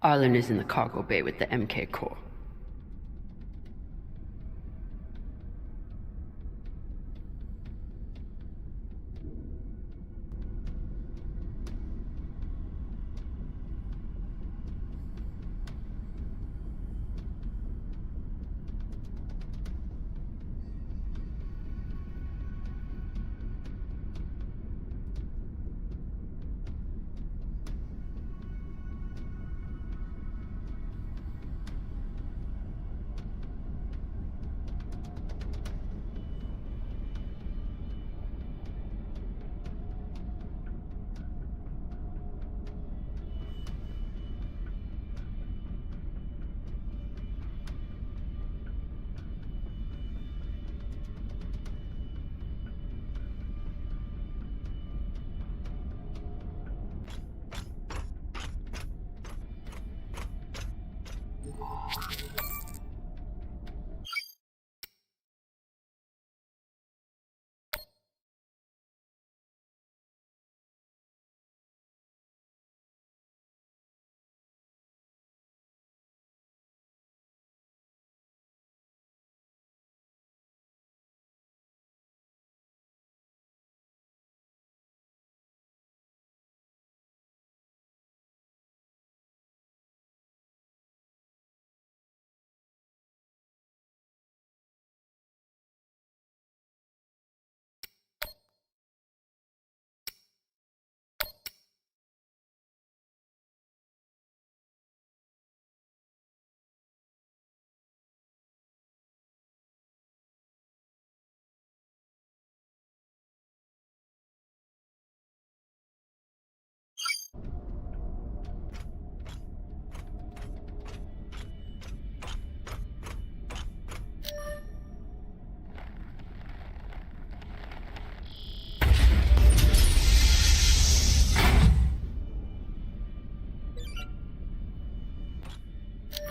Arlen is in the cargo bay with the MK core.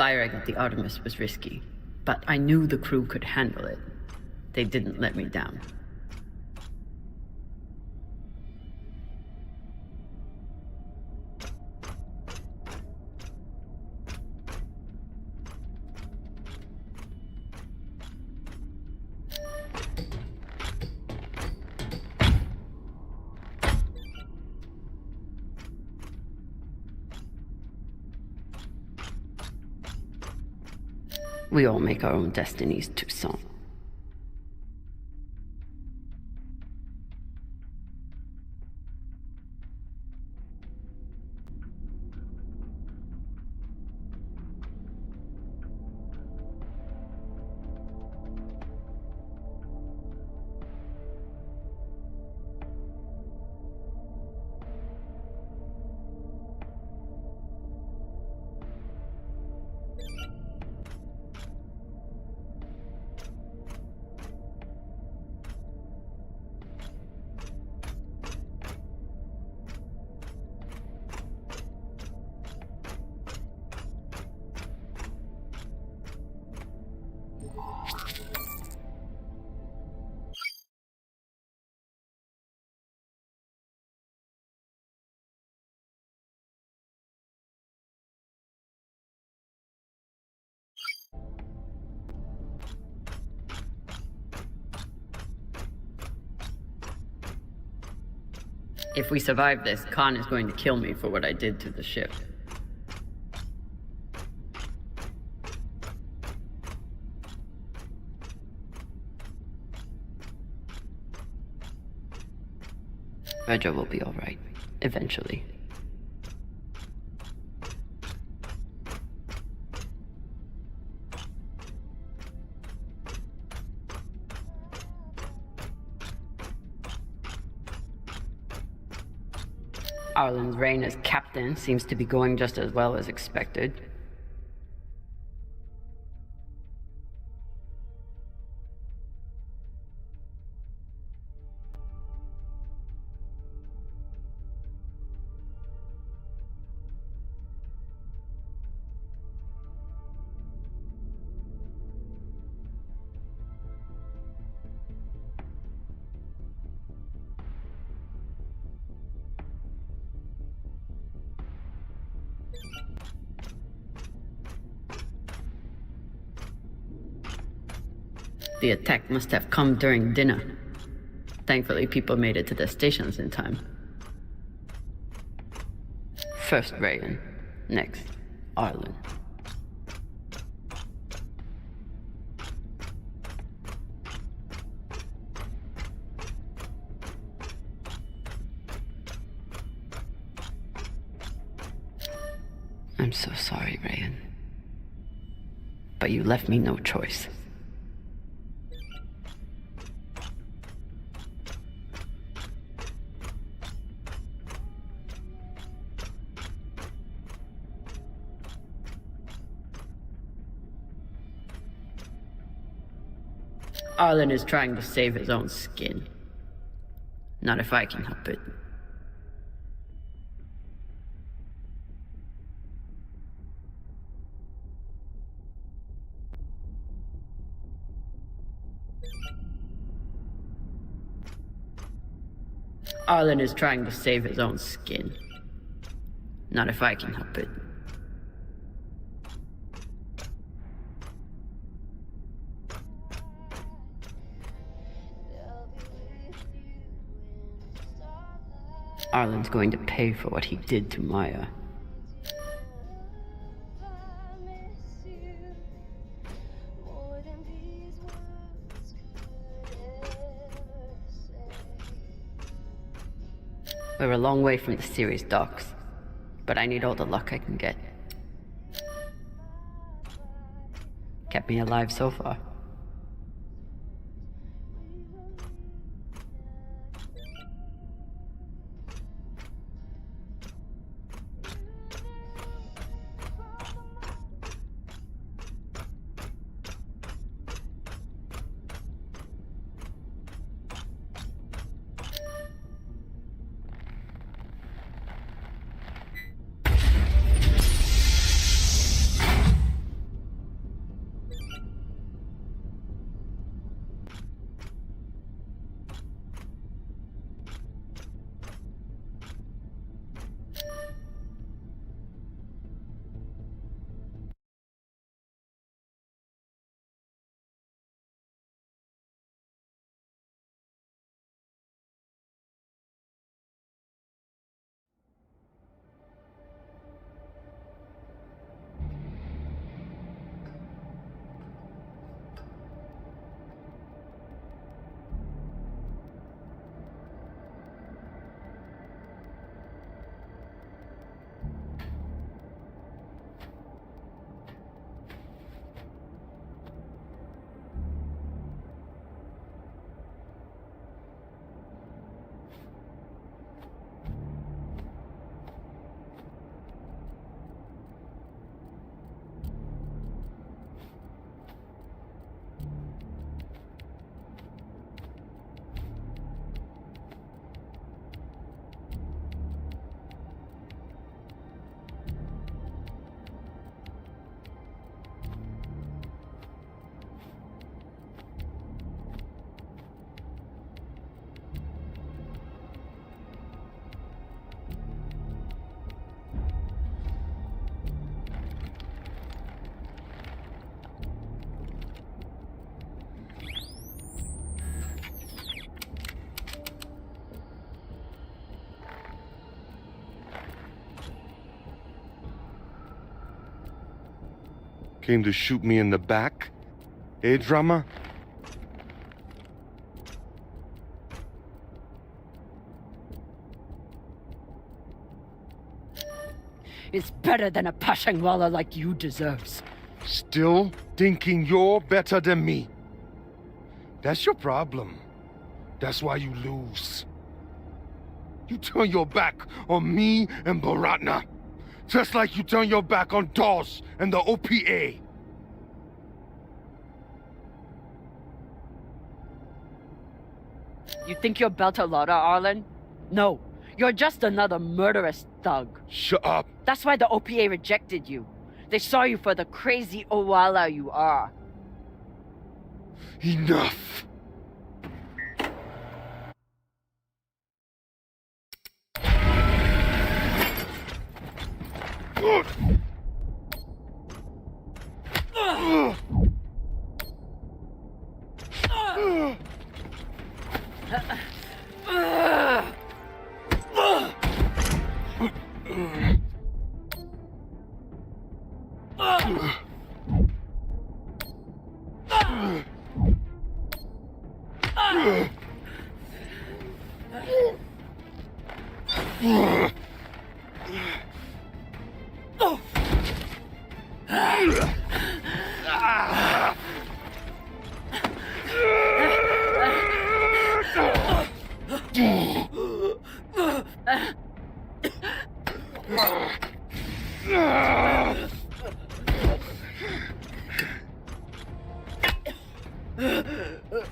Firing at the Artemis was risky, but I knew the crew could handle it. They didn't let me down. We all make our own destinies, Toussaint. If we survive this, Khan is going to kill me for what I did to the ship. Regia will be all right, eventually. Arlen's reign as captain seems to be going just as well as expected. The attack must have come during dinner. Thankfully, people made it to their stations in time. First Rayan, next Ireland. I'm so sorry, Rayan. But you left me no choice. Arlen is trying to save his own skin. Not if I can help it. Arlen is trying to save his own skin. Not if I can help it. Arlen's going to pay for what he did to Maya. We're a long way from the series docks, but I need all the luck I can get. Kept me alive so far. Came to shoot me in the back? Eh, drama? It's better than a Pashangwala like you deserves. Still thinking you're better than me? That's your problem. That's why you lose. You turn your back on me and Baratna. Just like you turn your back on DOS and the OPA. You think you're Beltalowda, Arlen? No, you're just another murderous thug. Shut up. That's why the OPA rejected you. They saw you for the crazy Owala you are. Enough.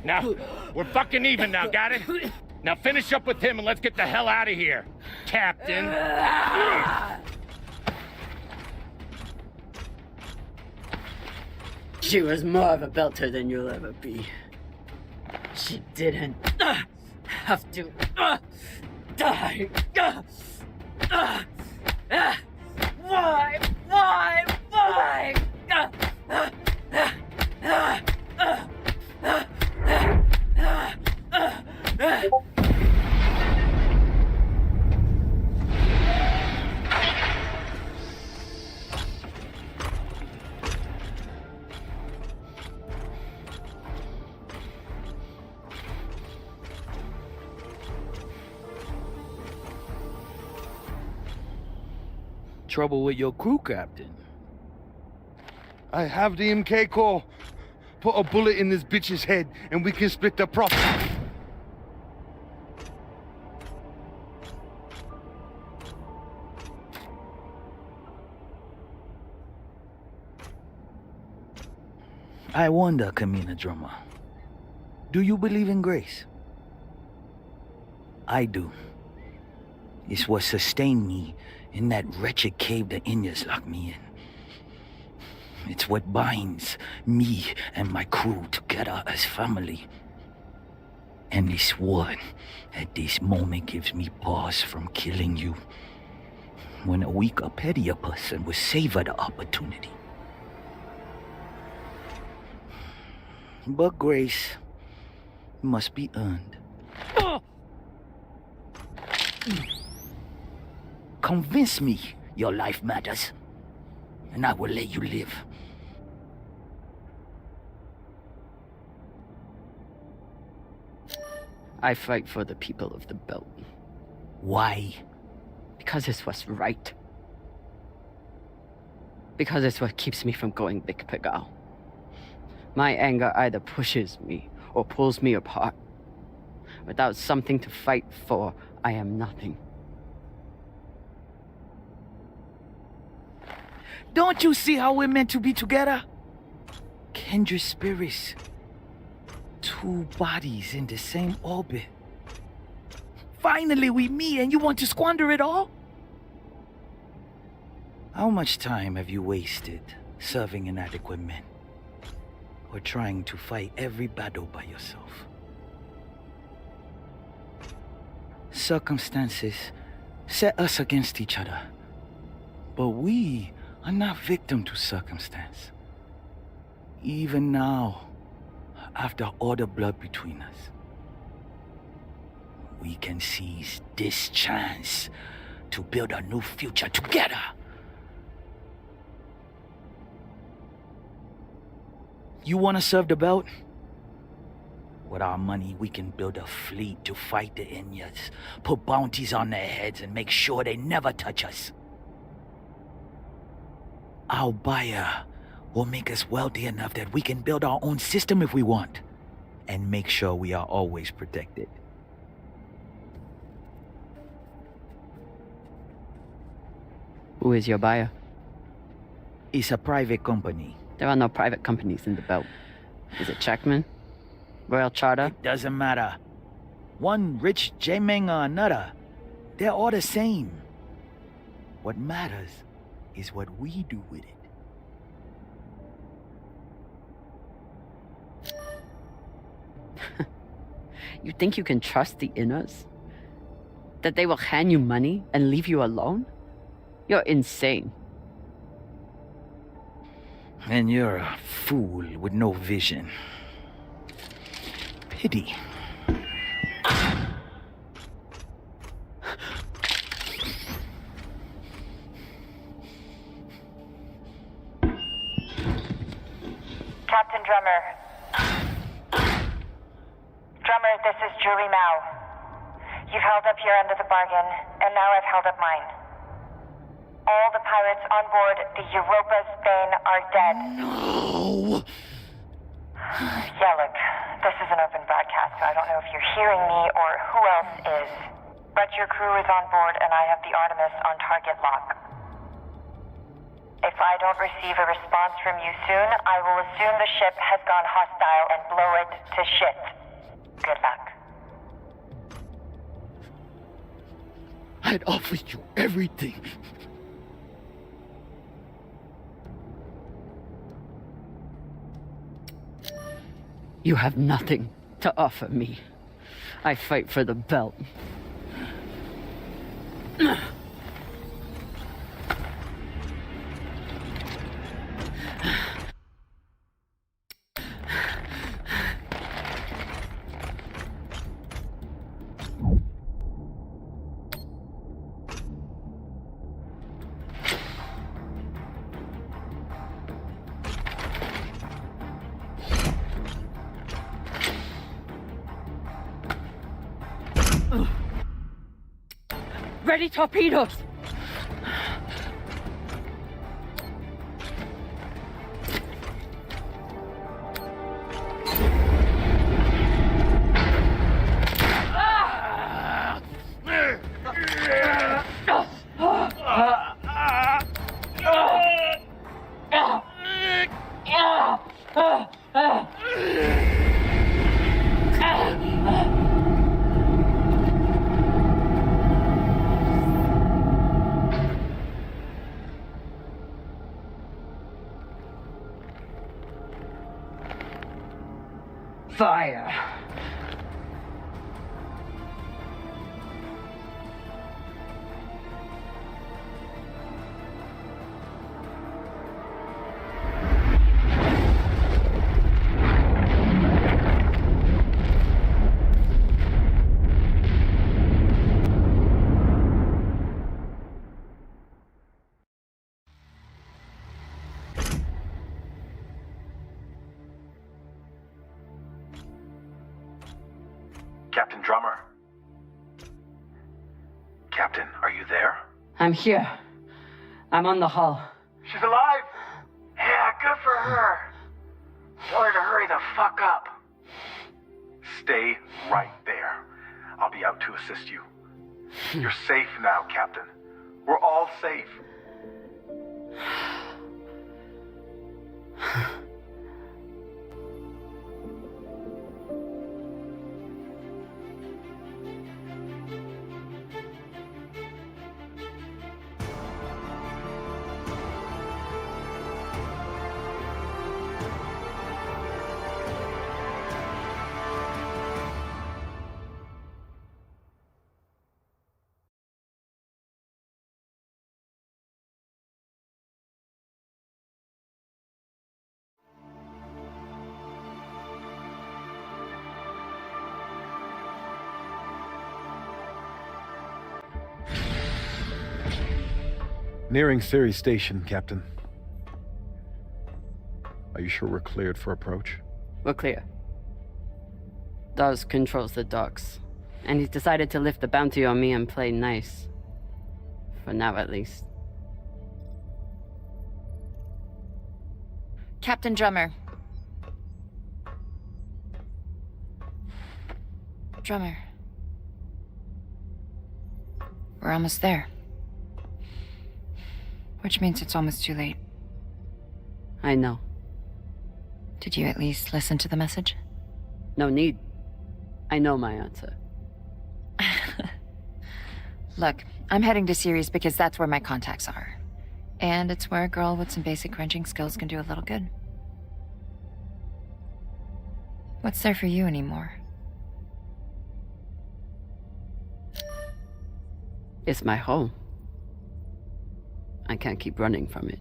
Now, we're fucking even now, got it? Now finish up with him and let's get the hell out of here, Captain. She was more of a belter than you'll ever be. She didn't have to die. Why? Why? Why? Trouble with your crew, Captain? I have the MK core. Put a bullet in this bitch's head and we can split the profit. I wonder, Kamina Drummer, do you believe in grace? I do. It's what sustained me in that wretched cave the Indians locked me in. It's what binds me and my crew together as family. And this one, at this moment, gives me pause from killing you. When a weaker, pettier person would savor the opportunity. But grace must be earned. Convince me your life matters, and I will let you live. I fight for the people of the belt. Why? Because it's what's right. Because it's what keeps me from going Big Pigal. My anger either pushes me or pulls me apart. Without something to fight for, I am nothing. Don't you see how we're meant to be together? Kindred spirits. Two bodies in the same orbit. Finally we meet and you want to squander it all? How much time have you wasted serving inadequate men? Or trying to fight every battle by yourself? Circumstances set us against each other. But we are not victim to circumstance. Even now, after all the blood between us, we can seize this chance to build a new future together. You want to serve the belt? With our money, we can build a fleet to fight the Indians, put bounties on their heads, and make sure they never touch us. Our buyer will make us wealthy enough that we can build our own system if we want, and make sure we are always protected. Who is your buyer? It's a private company. There are no private companies in the belt. Is it Checkman? Royal Charter? It doesn't matter. One rich J-Meng or another, they're all the same. What matters is what we do with it. You think you can trust the Inners? That they will hand you money and leave you alone? You're insane. And you're a fool with no vision. Pity. Captain Drummer. Drummer, this is Julie Mao. You've held up your end of the bargain, and now I've held up mine. All the pirates on board the Europa's Bane are dead. No! Yeah, look, this is an open broadcast, so I don't know if you're hearing me or who else is. But your crew is on board, and I have the Artemis on target lock. If I don't receive a response from you soon, I will assume the ship has gone hostile and blow it to shit. Good luck. I'd offer you everything. You have nothing to offer me. I fight for the belt. Ready torpedoes! Fire. Captain Drummer. Captain, are you there? I'm here. I'm on the hull. She's alive! Yeah, good for her. Tell her to hurry the fuck up. Stay right there. I'll be out to assist you. You're safe now, Captain. We're all safe. Nearing Ceres Station, Captain. Are you sure we're cleared for approach? We're clear. Dawes controls the docks, and he's decided to lift the bounty on me and play nice. For now, at least. Captain Drummer. Drummer. We're almost there. Which means it's almost too late. I know. Did you at least listen to the message? No need. I know my answer. Look, I'm heading to Ceres because that's where my contacts are. And it's where a girl with some basic wrenching skills can do a little good. What's there for you anymore? It's my home. I can't keep running from it.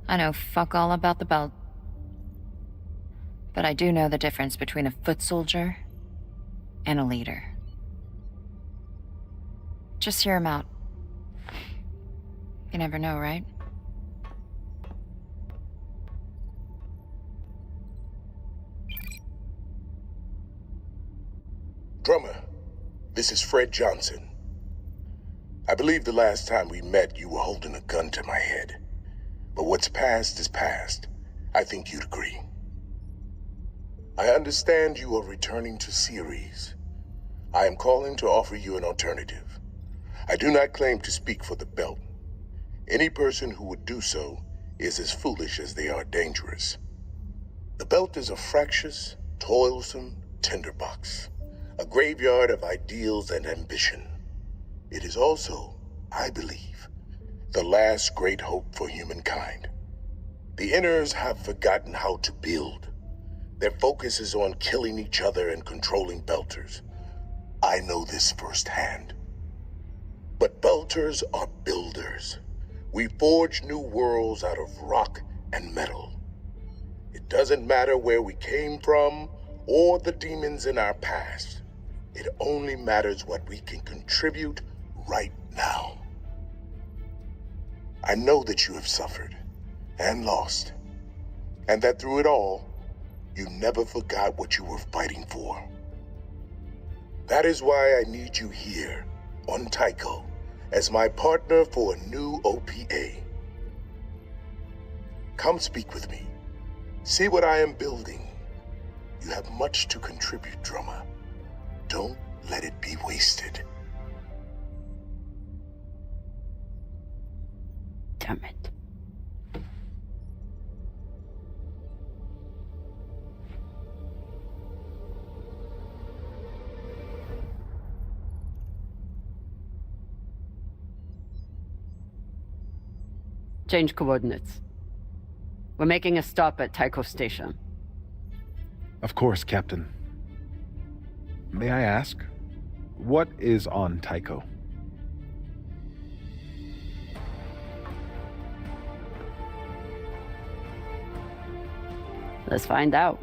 I know fuck all about the belt. But I do know the difference between a foot soldier and a leader. Just hear him out. You never know, right? Drummer, This is Fred Johnson. I believe the last time we met, you were holding a gun to my head. But what's past is past. I think you'd agree. I understand you are returning to Ceres. I am calling to offer you an alternative. I do not claim to speak for the belt. Any person who would do so is as foolish as they are dangerous. The belt is a fractious, toilsome tinderbox, a graveyard of ideals and ambition. It is also, I believe, the last great hope for humankind. The Inners have forgotten how to build. Their focus is on killing each other and controlling Belters. I know this firsthand. But Belters are builders. We forge new worlds out of rock and metal. It doesn't matter where we came from or the demons in our past. It only matters what we can contribute right now. I know that you have suffered and lost, and that through it all, you never forgot what you were fighting for. That is why I need you here on Tycho as my partner for a new OPA. Come speak with me. See what I am building. You have much to contribute, drummer. Don't let it be wasted. Damn it. Change coordinates. We're making a stop at Tycho Station. Of course, Captain. May I ask, what is on Tycho? Let's find out.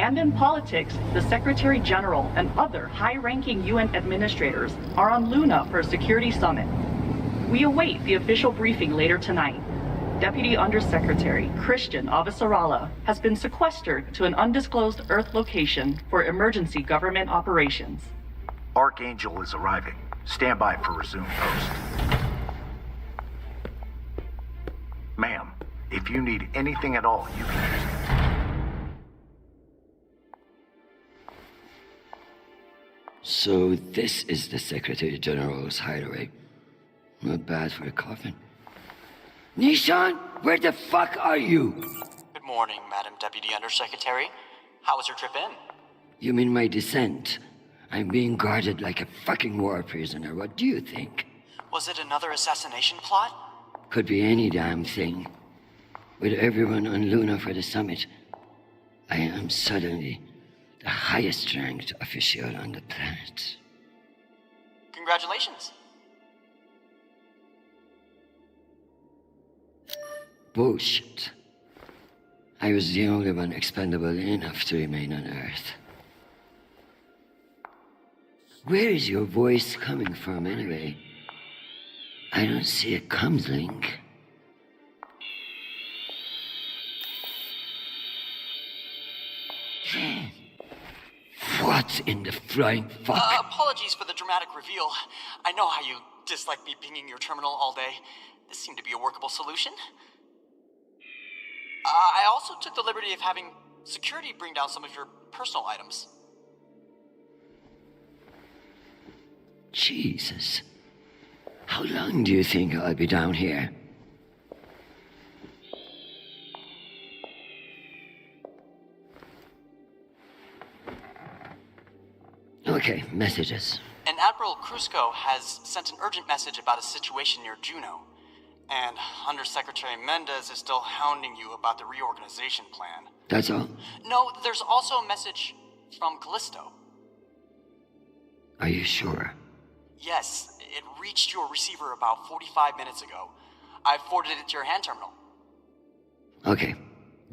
And in politics, the Secretary General and other high-ranking UN administrators are on Luna for a security summit. We await the official briefing later tonight. Deputy Undersecretary Christian Avasarala has been sequestered to an undisclosed Earth location for emergency government operations. Archangel is arriving. Stand by for resume post. Ma'am, if you need anything at all, you can use it. So this is the Secretary General's hideaway. Not bad for a coffin. Nishan, where the fuck are you? Good morning, Madam Deputy Undersecretary. How was your trip in? You mean my descent? I'm being guarded like a fucking war prisoner. What do you think? Was it another assassination plot? Could be any damn thing. With everyone on Luna for the summit, I am suddenly the highest ranked official on the planet. Congratulations. Bullshit. I was the only one expendable enough to remain on Earth. Where is your voice coming from, anyway? I don't see a comms link. What in the flying fuck? Apologies for the dramatic reveal. I know how you dislike me pinging your terminal all day. This seemed to be a workable solution. I also took the liberty of having security bring down some of your personal items. Jesus. How long do you think I'll be down here? Okay, messages. And Admiral Krusco has sent an urgent message about a situation near Juneau. And Undersecretary Mendez is still hounding you about the reorganization plan. That's all? No, there's also a message from Callisto. Are you sure? Yes, it reached your receiver about 45 minutes ago. I forwarded it to your hand terminal. Okay,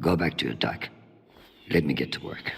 go back to your dock. Let me get to work.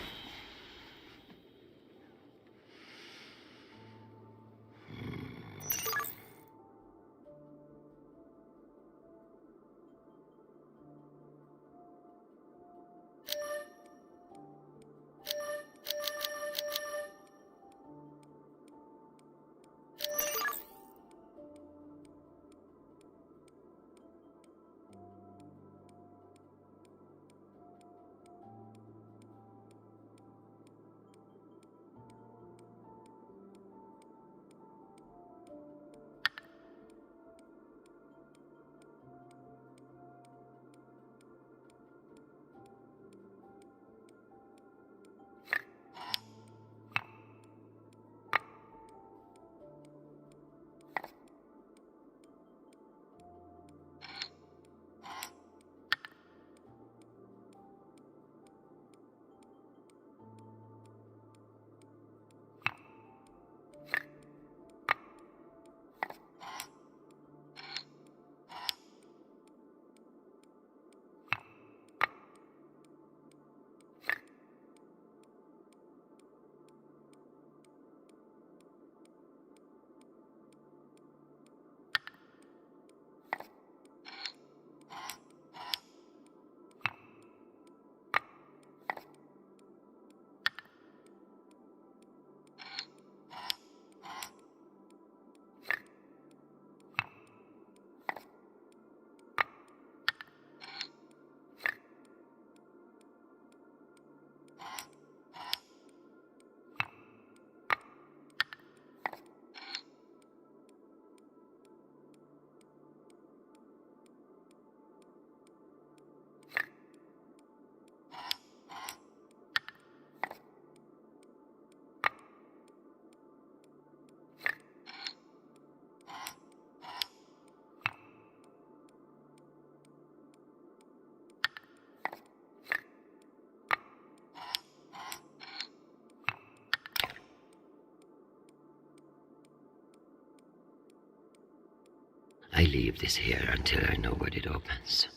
I leave this here until I know what it opens.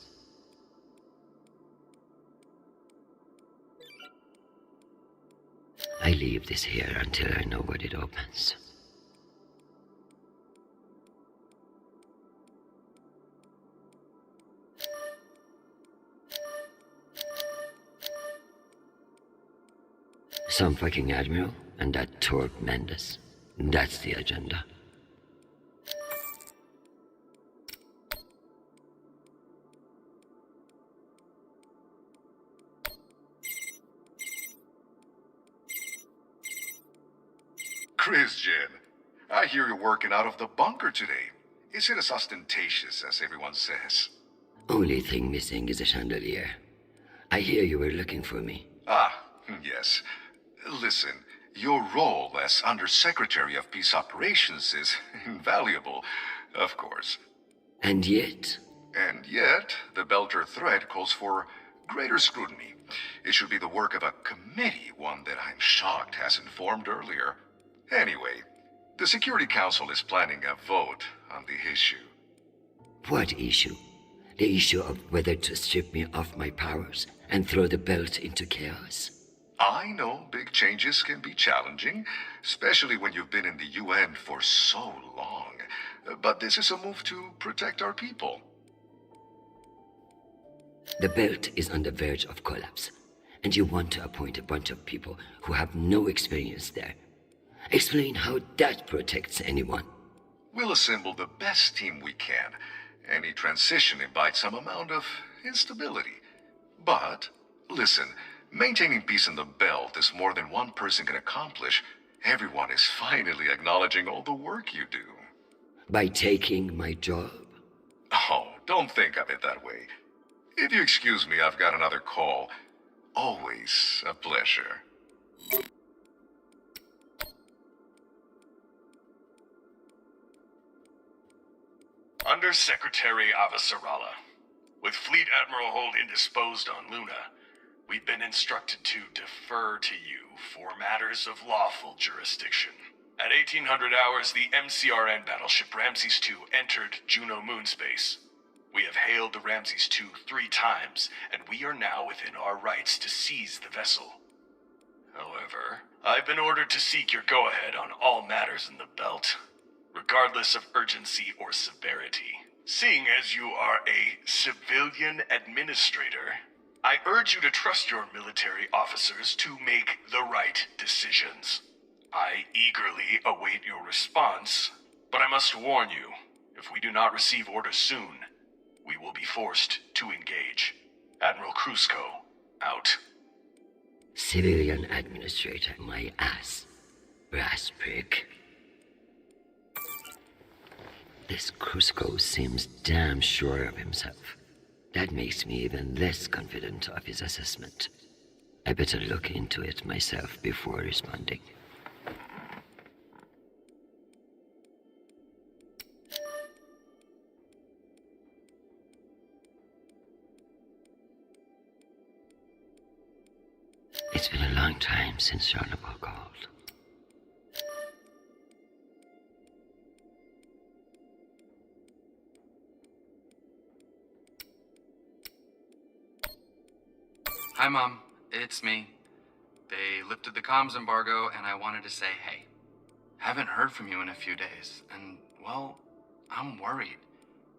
I leave this here until I know what it opens. Some fucking admiral and that Torque Mendes. That's the agenda. Christian, I hear you're working out of the bunker today. Is it as ostentatious as everyone says? Only thing missing is a chandelier. I hear you were looking for me. Ah, yes. Listen, your role as Undersecretary of Peace Operations is invaluable, of course. And yet? And yet, the Belter threat calls for greater scrutiny. It should be the work of a committee, one that I'm shocked hasn't formed earlier. Anyway, the Security Council is planning a vote on the issue. What issue? The issue of whether to strip me of my powers and throw the belt into chaos. I know big changes can be challenging, especially when you've been in the UN for so long. But this is a move to protect our people. The belt is on the verge of collapse, and you want to appoint a bunch of people who have no experience there. Explain how that protects anyone. We'll assemble the best team we can. Any transition invites some amount of instability. But, listen, maintaining peace in the belt is more than one person can accomplish. Everyone is finally acknowledging all the work you do. By taking my job? Oh, don't think of it that way. If you excuse me, I've got another call. Always a pleasure. Undersecretary Avasarala. With Fleet Admiral Holt indisposed on Luna, we've been instructed to defer to you for matters of lawful jurisdiction. At 1800 hours, the MCRN battleship Ramses II entered Juno moonspace. We have hailed the Ramses II 3 times, and we are now within our rights to seize the vessel. However, I've been ordered to seek your go-ahead on all matters in the belt, regardless of urgency or severity. Seeing as you are a civilian administrator, I urge you to trust your military officers to make the right decisions. I eagerly await your response, but I must warn you, if we do not receive orders soon, we will be forced to engage. Admiral Krusko, out. Civilian administrator, my ass. Brass prick. This Krusko seems damn sure of himself. That makes me even less confident of his assessment. I better look into it myself before responding. It's been a long time since Yarnable called. Hi, Mom. It's me. They lifted the comms embargo, and I wanted to say hey. Haven't heard from you in a few days, and, well, I'm worried.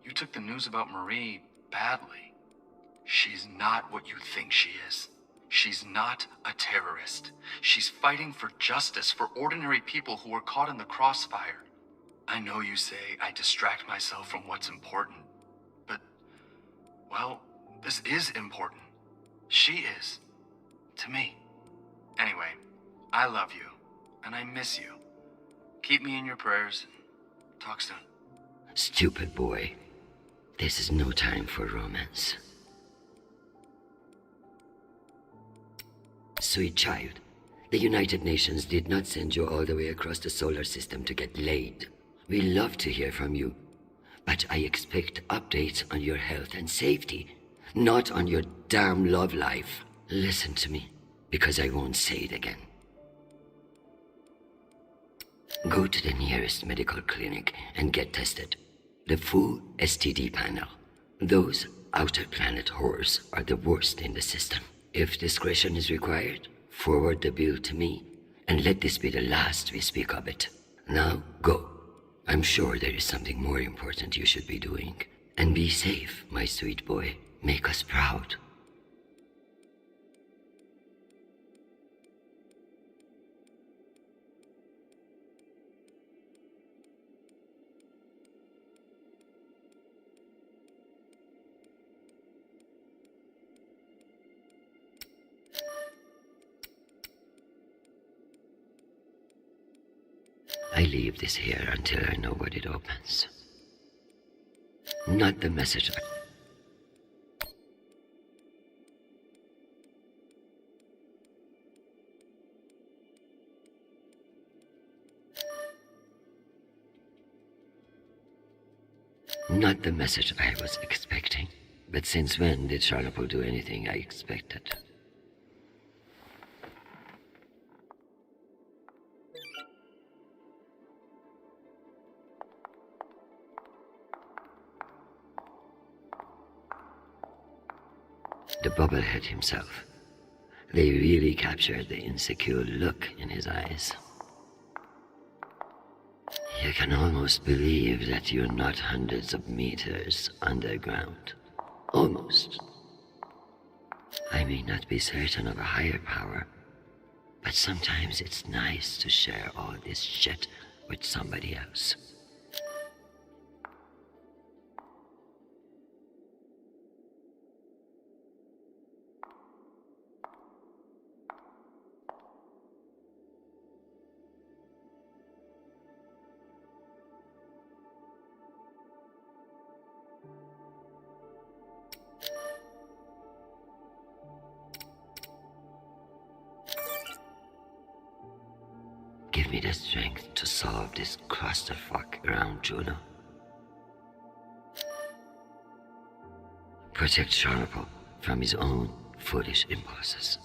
You took the news about Marie badly. She's not what you think she is. She's not a terrorist. She's fighting for justice for ordinary people who were caught in the crossfire. I know you say I distract myself from what's important, but, well, this is important. She is. To me. Anyway, I love you, and I miss you. Keep me in your prayers, and talk soon. Stupid boy. This is no time for romance. Sweet child, the United Nations did not send you all the way across the solar system to get laid. We love to hear from you, but I expect updates on your health and safety, not on your damn love life. Listen to me, because I won't say it again. Go to the nearest medical clinic and get tested. The full STD panel. Those outer planet whores are the worst in the system. If discretion is required, forward the bill to me, and let this be the last we speak of it. Now, go. I'm sure there is something more important you should be doing. And be safe, my sweet boy. Make us proud. I leave this here until I know what it opens. Not the message. Not the message I was expecting. But since when did Charlotte do anything I expected? The bubblehead himself. They really captured the insecure look in his eyes. You can almost believe that you're not hundreds of meters underground. Almost. I may not be certain of a higher power, but sometimes it's nice to share all this shit with somebody else. Give me the strength to solve this clusterfuck around Juno. Protect Sharple from his own foolish impulses.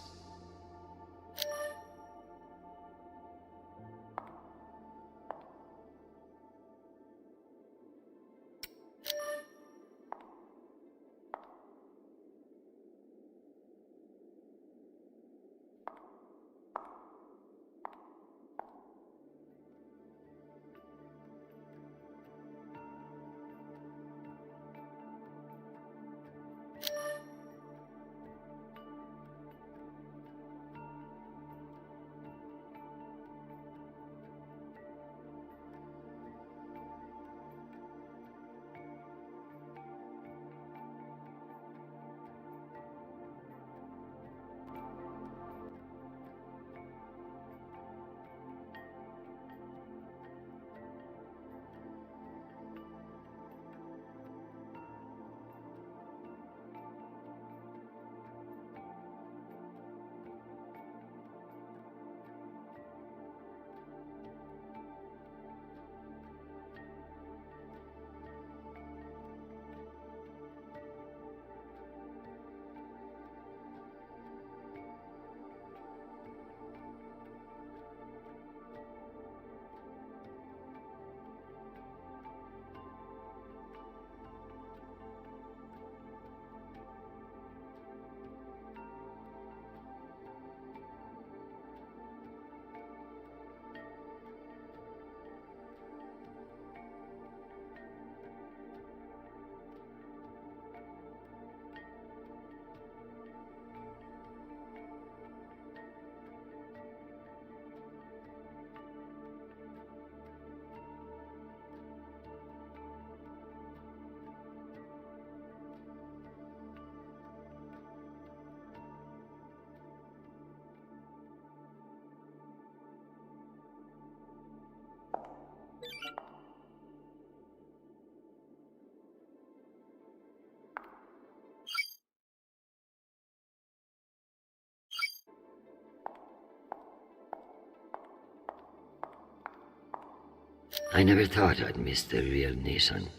I never thought I'd miss the real nation,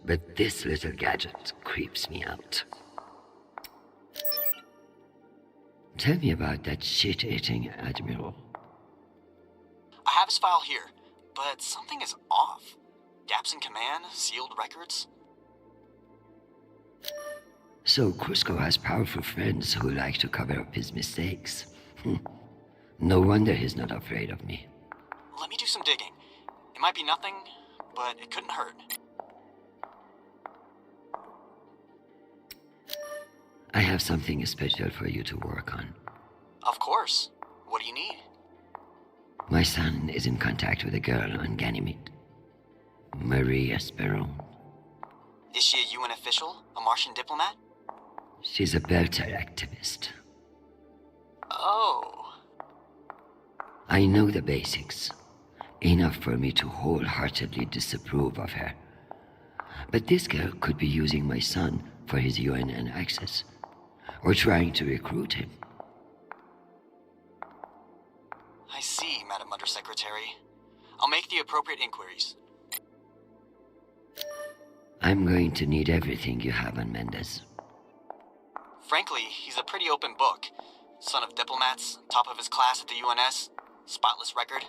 but this little gadget creeps me out. Tell me about that shit-eating admiral. I have his file here, but something is off. Gaps in command, sealed records. So Cusco has powerful friends who like to cover up his mistakes. No wonder he's not afraid of me. Let me do some digging. It might be nothing, but it couldn't hurt. I have something special for you to work on. Of course. What do you need? My son is in contact with a girl on Ganymede. Maria Sperone. Is she a UN official? A Martian diplomat? She's a Belter activist. Oh. I know the basics. Enough for me to wholeheartedly disapprove of her. But this girl could be using my son for his UN access, or trying to recruit him. I see, Madam Undersecretary. I'll make the appropriate inquiries. I'm going to need everything you have on Mendez. Frankly, he's a pretty open book. Son of diplomats, top of his class at the UNS, spotless record.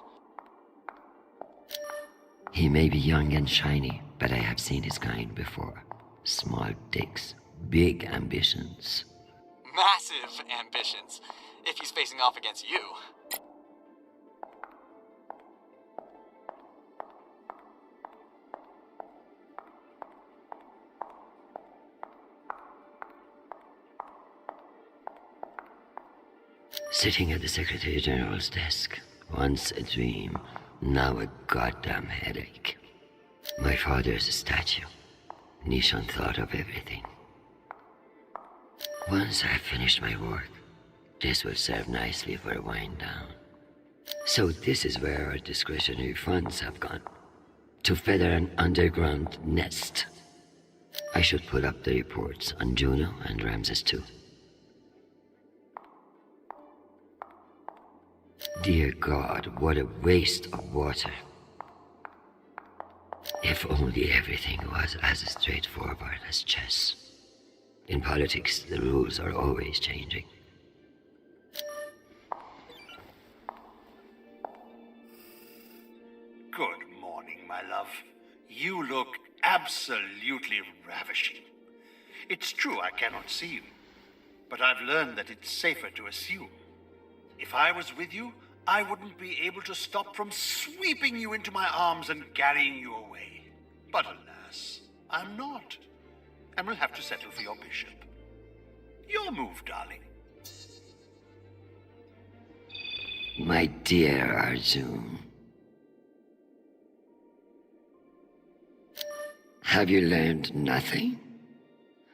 He may be young and shiny, but I have seen his kind before. Small dicks, big ambitions. massive ambitions if he's facing off against you. Sitting at the Secretary General's desk, once a dream, now a goddamn headache. My father's a statue. Nishon thought of everything. Once I've finished my work, this will serve nicely for a wind down. So this is where our discretionary funds have gone. To feather an underground nest. I should put up the reports on Juno and Ramses too. Dear God, what a waste of water. If only everything was as straightforward as chess. In politics, the rules are always changing. Good morning, my love. You look absolutely ravishing. It's true I cannot see you, but I've learned that it's safer to assume. If I was with you, I wouldn't be able to stop from sweeping you into my arms and carrying you away. But alas, I'm not, and will have to settle for your bishop. Your move, darling. My dear Arjun. Have you learned nothing?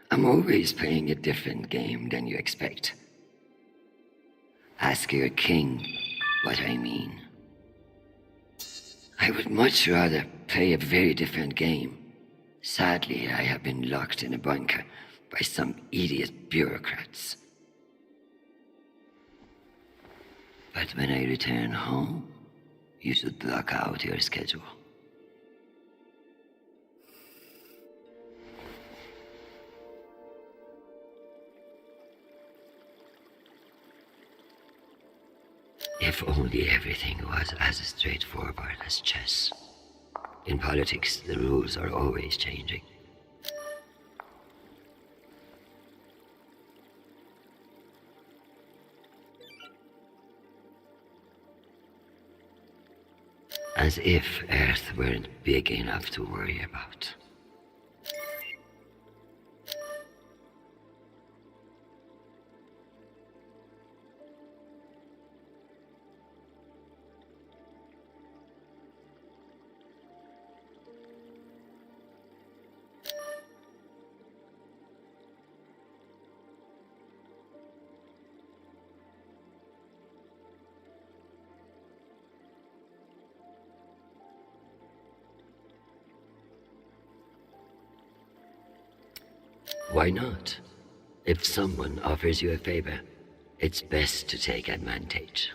I'm always playing a different game than you expect. Ask your king what I mean. I would much rather play a very different game. Sadly, I have been locked in a bunker by some idiot bureaucrats. But when I return home, you should block out your schedule. If only everything was as straightforward as chess. In politics, the rules are always changing. As if Earth weren't big enough to worry about. Why not? If someone offers you a favor, it's best to take advantage.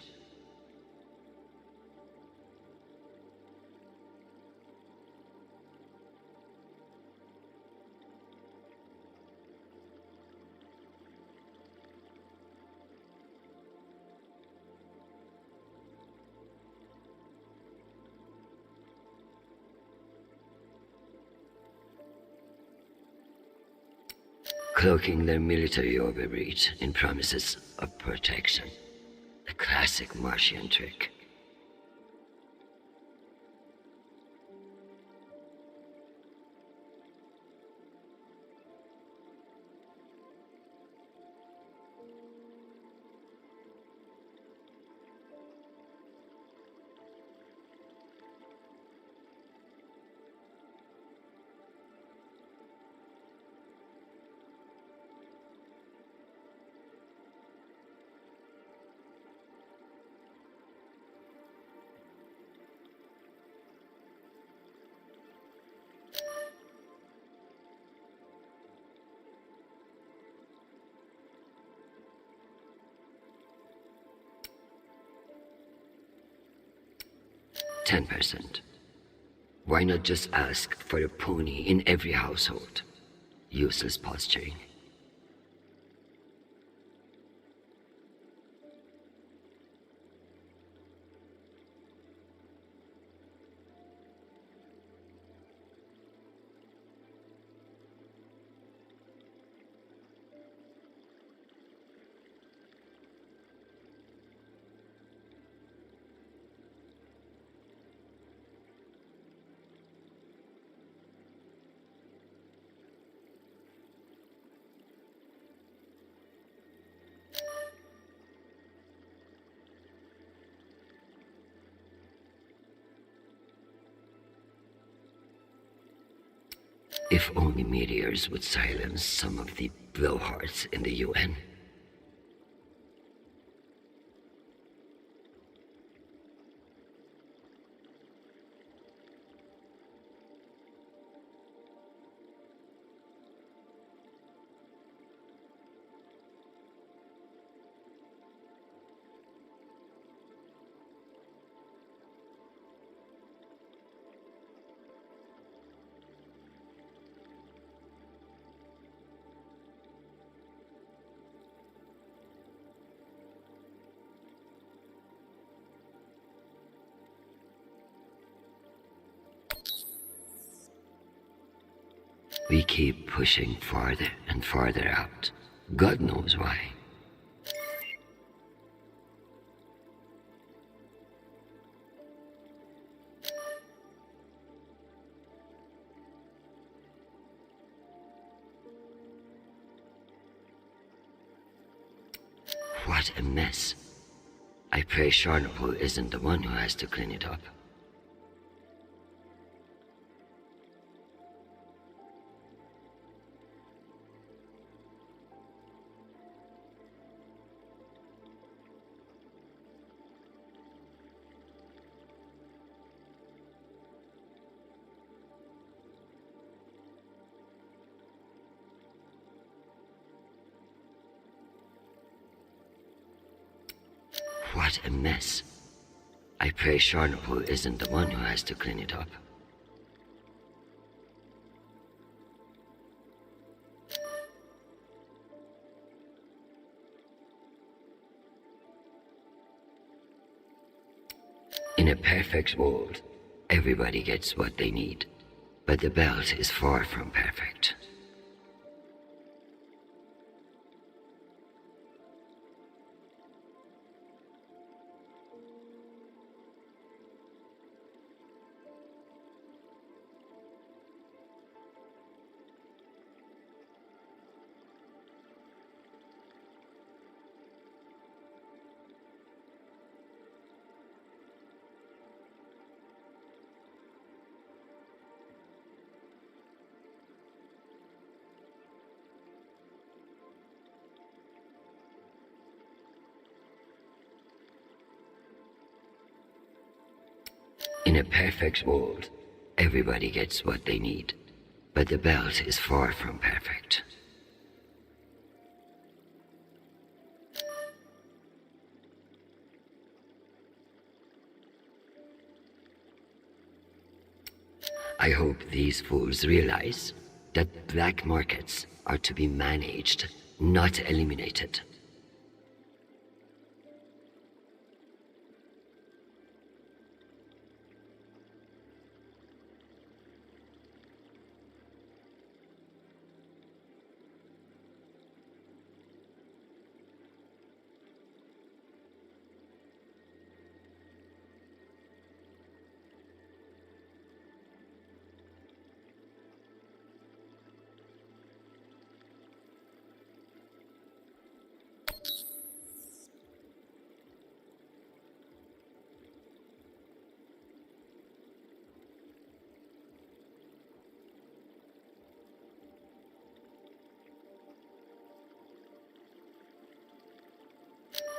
Cloaking their military overreach in promises of protection. A classic Martian trick. %10. Why not just ask for a pony in every household? Useless posturing. If only meteors would silence some of the blowhards in the UN. We keep pushing farther and farther out. God knows why. What a mess. I pray Chernobyl isn't the one who has to clean it up. What a mess. I pray Chernobyl isn't the one who has to clean it up. In a perfect world, everybody gets what they need, but the belt is far from perfect. In a perfect world, everybody gets what they need, but the belt is far from perfect. I hope these fools realize that black markets are to be managed, not eliminated.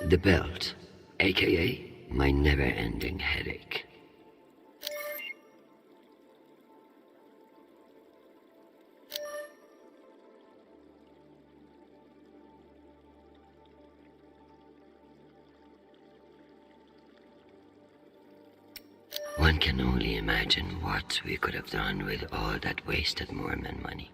The belt, aka my never-ending headache. One can only imagine what we could have done with all that wasted Mormon money.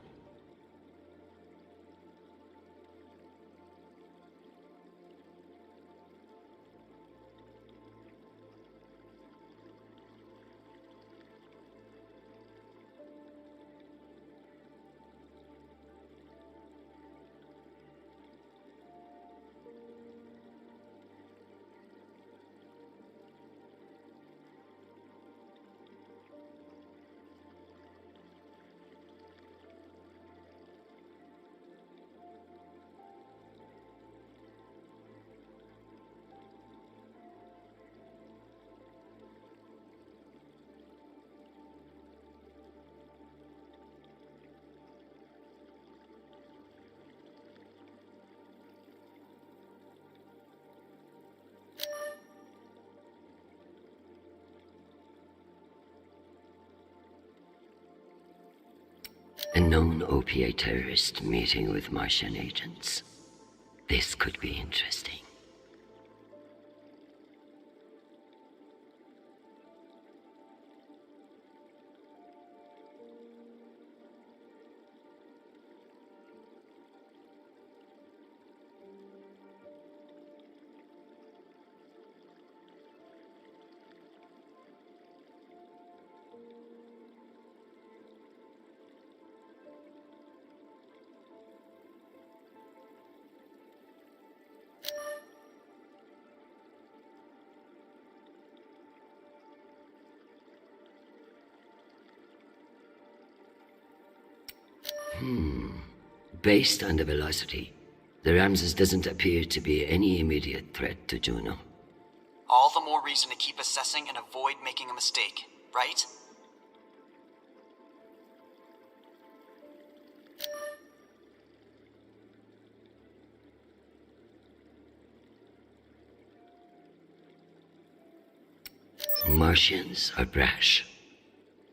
known opiate terrorist meeting with Martian agents. This could be interesting. Based on the velocity, the Ramses doesn't appear to be any immediate threat to Juno. All the more reason to keep assessing and avoid making a mistake, right? Martians are brash,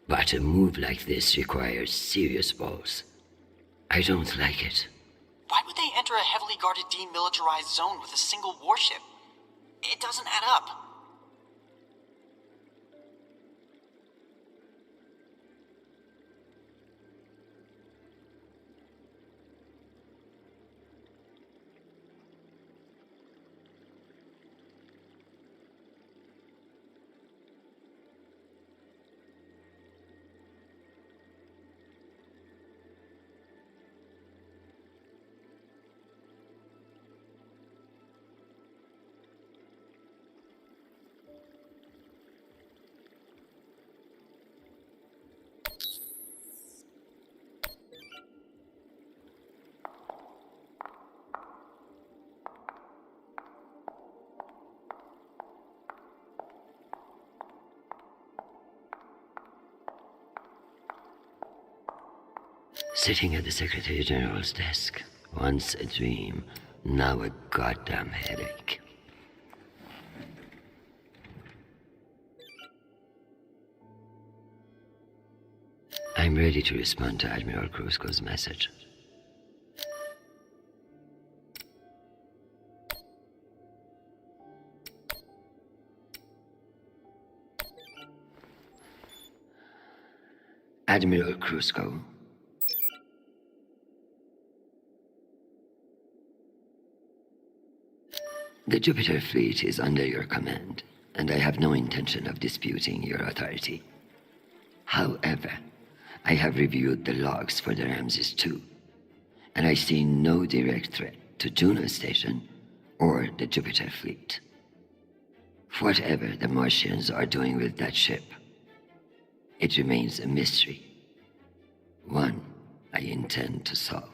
but a move like this requires serious balls. I don't like it. Why would they enter a heavily guarded demilitarized zone with a single warship? It doesn't add up. Sitting at the Secretary General's desk. Once a dream, now a goddamn headache. I'm ready to respond to Admiral Kruzko's message. Admiral Kruzko. The Jupiter fleet is under your command, and I have no intention of disputing your authority. However, I have reviewed the logs for the Ramses II, and I see no direct threat to Juno Station or the Jupiter fleet. Whatever the Martians are doing with that ship, it remains a mystery. One I intend to solve.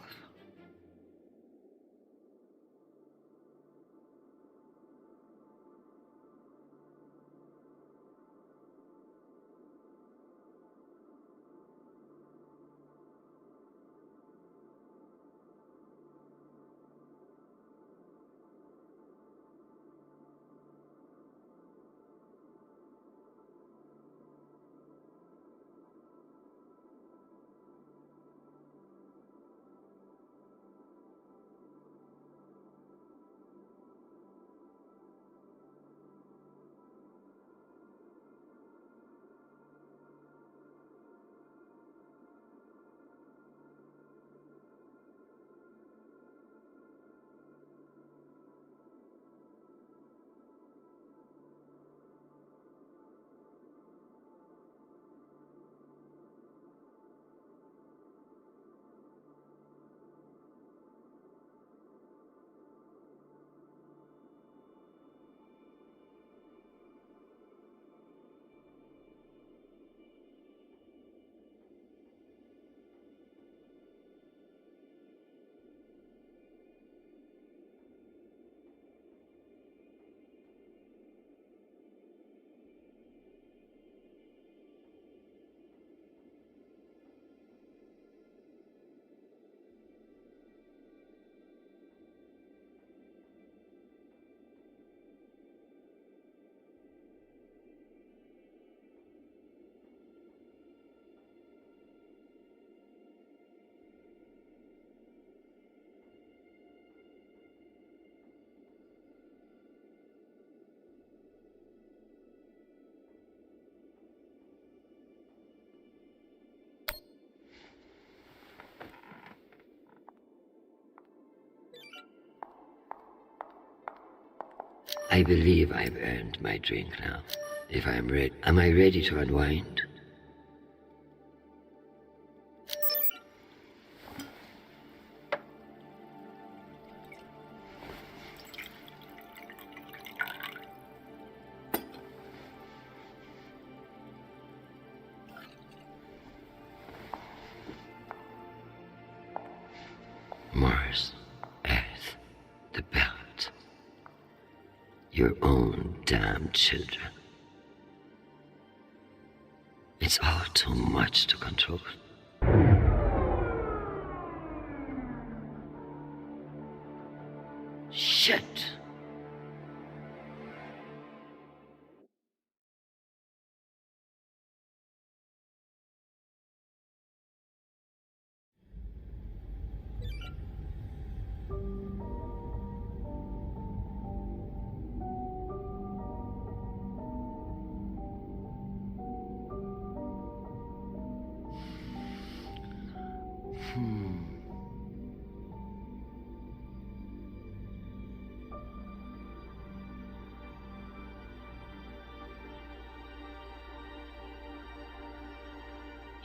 I believe I've earned my drink now. If I'm ready, am I ready to unwind? Mars, Earth, the belt. Your own damn children. It's all too much to control. Shit.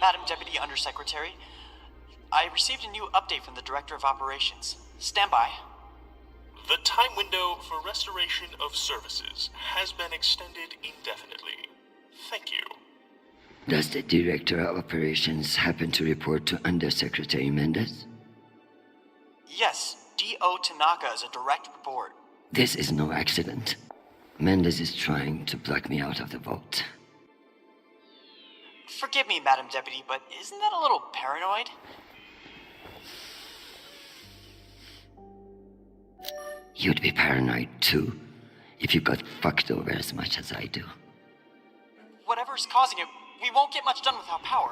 Madam Deputy Undersecretary, I received a new update from the Director of Operations. Stand by. The time window for restoration of services has been extended indefinitely. Thank you. Does the Director of Operations happen to report to Undersecretary Mendez? Yes, D.O. Tanaka is a direct report. This is no accident. Mendez is trying to block me out of the vault. Forgive me, Madam Deputy, but isn't that a little paranoid? You'd be paranoid too, if you got fucked over as much as I do. Whatever's causing it, we won't get much done without power.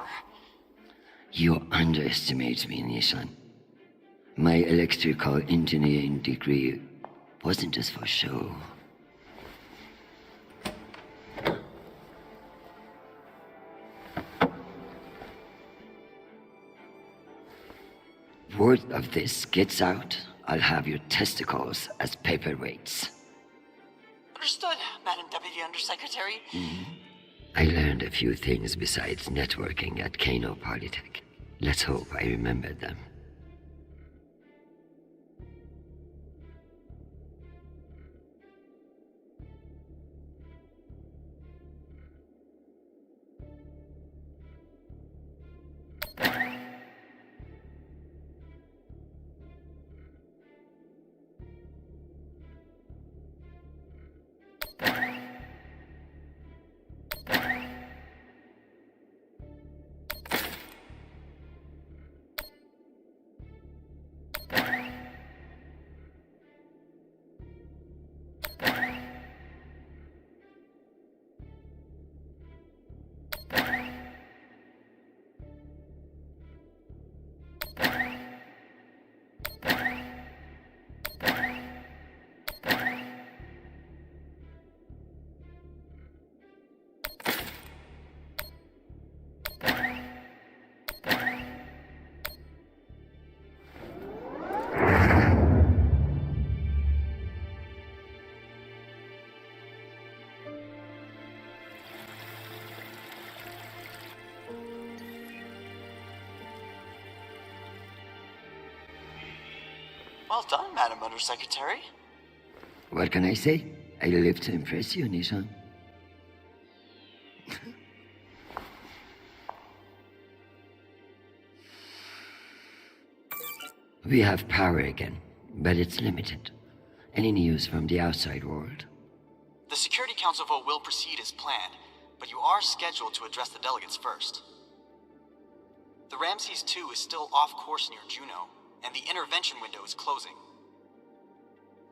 You underestimate me, Nishan. My electrical engineering degree wasn't just for show. Word of this gets out, I'll have your testicles as paperweights. Understood, Madam Deputy Undersecretary. I learned a few things besides networking at Kano Polytech. Let's hope I remember them. Well done, Madam Undersecretary. What can I say? I live to impress you, Nishan. We have power again, but it's limited. Any news from the outside world? The Security Council vote will proceed as planned, but you are scheduled to address the delegates first. The Ramses 2 is still off course near Juno, and the intervention window is closing.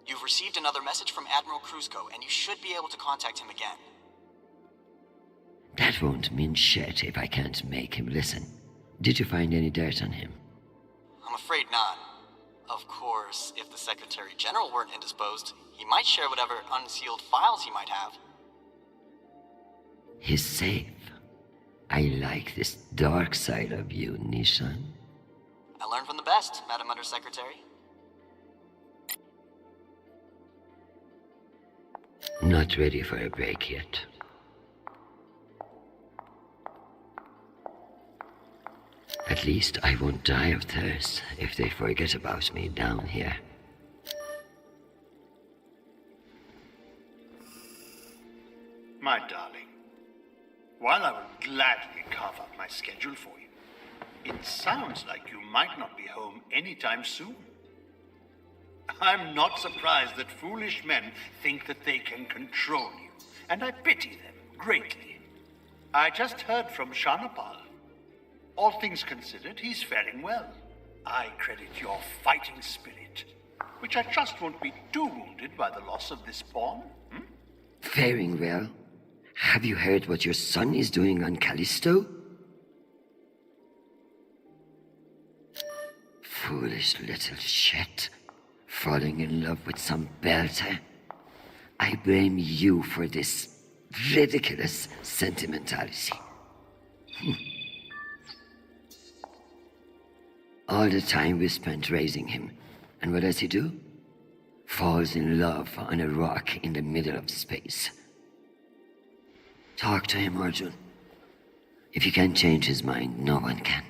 You've received another message from Admiral Kruzko, and you should be able to contact him again. That won't mean shit if I can't make him listen. Did you find any dirt on him? I'm afraid not. Of course, if the Secretary General weren't indisposed, he might share whatever unsealed files he might have. He's safe. I like this dark side of you, Nishan. I learned from the best, Madam Undersecretary. Not ready for a break yet. At least I won't die of thirst if they forget about me down here. My darling, while I will gladly carve out my schedule for you, it sounds like you might not be home anytime soon. I'm not surprised that foolish men think that they can control you, and I pity them greatly. I just heard from Shanapal. All things considered, he's faring well. I credit your fighting spirit, which I trust won't be too wounded by the loss of this pawn. Faring well? Have you heard what your son is doing on Callisto? Foolish little shit. Falling in love with some belter. I blame you for this ridiculous sentimentality. All the time we spent raising him, and what does he do? Falls in love on a rock in the middle of space. Talk to him, Arjun. If you can't change his mind, no one can.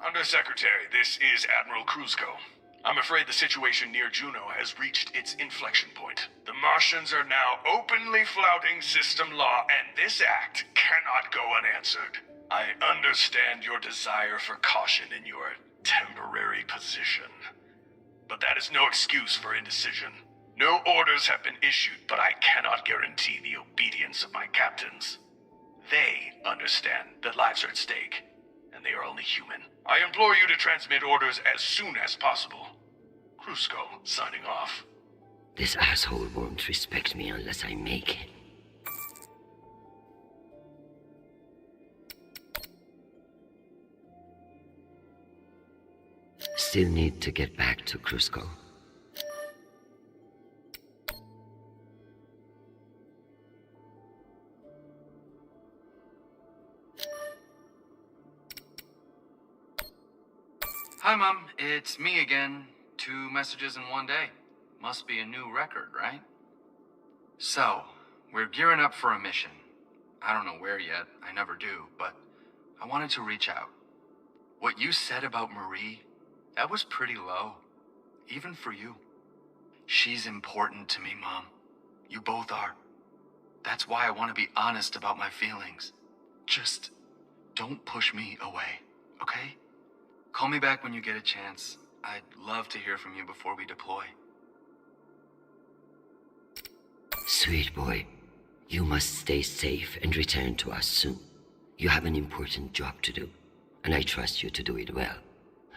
Undersecretary, this is Admiral Kruzko. I'm afraid the situation near Juno has reached its inflection point. The Martians are now openly flouting system law, and this act cannot go unanswered. I understand your desire for caution in your temporary position, but that is no excuse for indecision. No orders have been issued, but I cannot guarantee the obedience of my captains. They understand that lives are at stake, and they are only human. I implore you to transmit orders as soon as possible. Kruzko, signing off. This asshole won't respect me unless I make him. Still need to get back to Kruzko. Hi, Mom. It's me again. 2 messages in one day. Must be a new record, right? So, we're gearing up for a mission. I don't know where yet. I never do, but I wanted to reach out. What you said about Marie, that was pretty low. Even for you. She's important to me, Mom. You both are. That's why I want to be honest about my feelings. Just don't push me away, okay? Call me back when you get a chance. I'd love to hear from you before we deploy. Sweet boy, you must stay safe and return to us soon. You have an important job to do, and I trust you to do it well.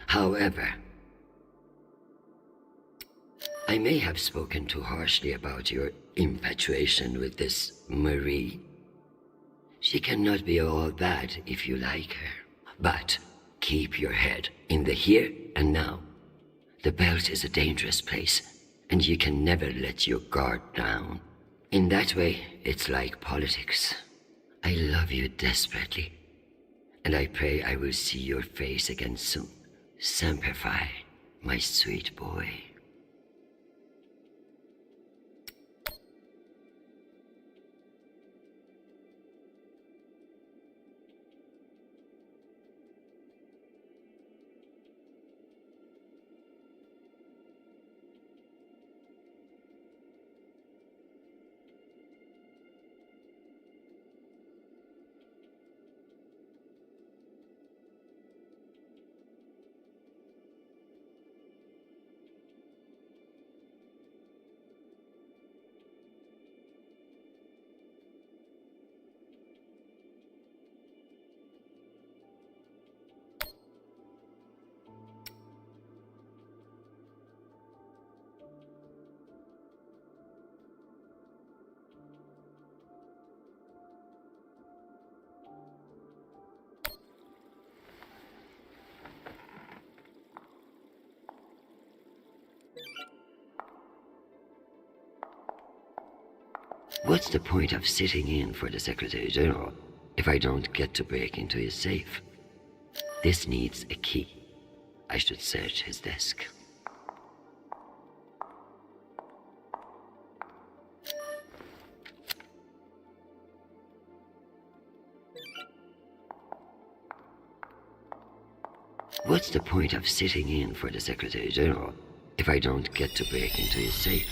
However, I may have spoken too harshly about your infatuation with this Marie. She cannot be all bad if you like her, but keep your head in the here and now. The belt is a dangerous place, and you can never let your guard down. In that way, it's like politics. I love you desperately, and I pray I will see your face again soon. Semper Fi, my sweet boy. What's the point of sitting in for the Secretary General if I don't get to break into his safe? This needs a key. I should search his desk. What's the point of sitting in for the Secretary General if I don't get to break into his safe?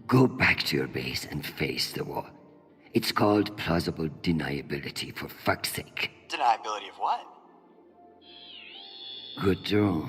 Go back to your base and face the wall. It's called plausible deniability, for fuck's sake. Deniability of what? Good draw.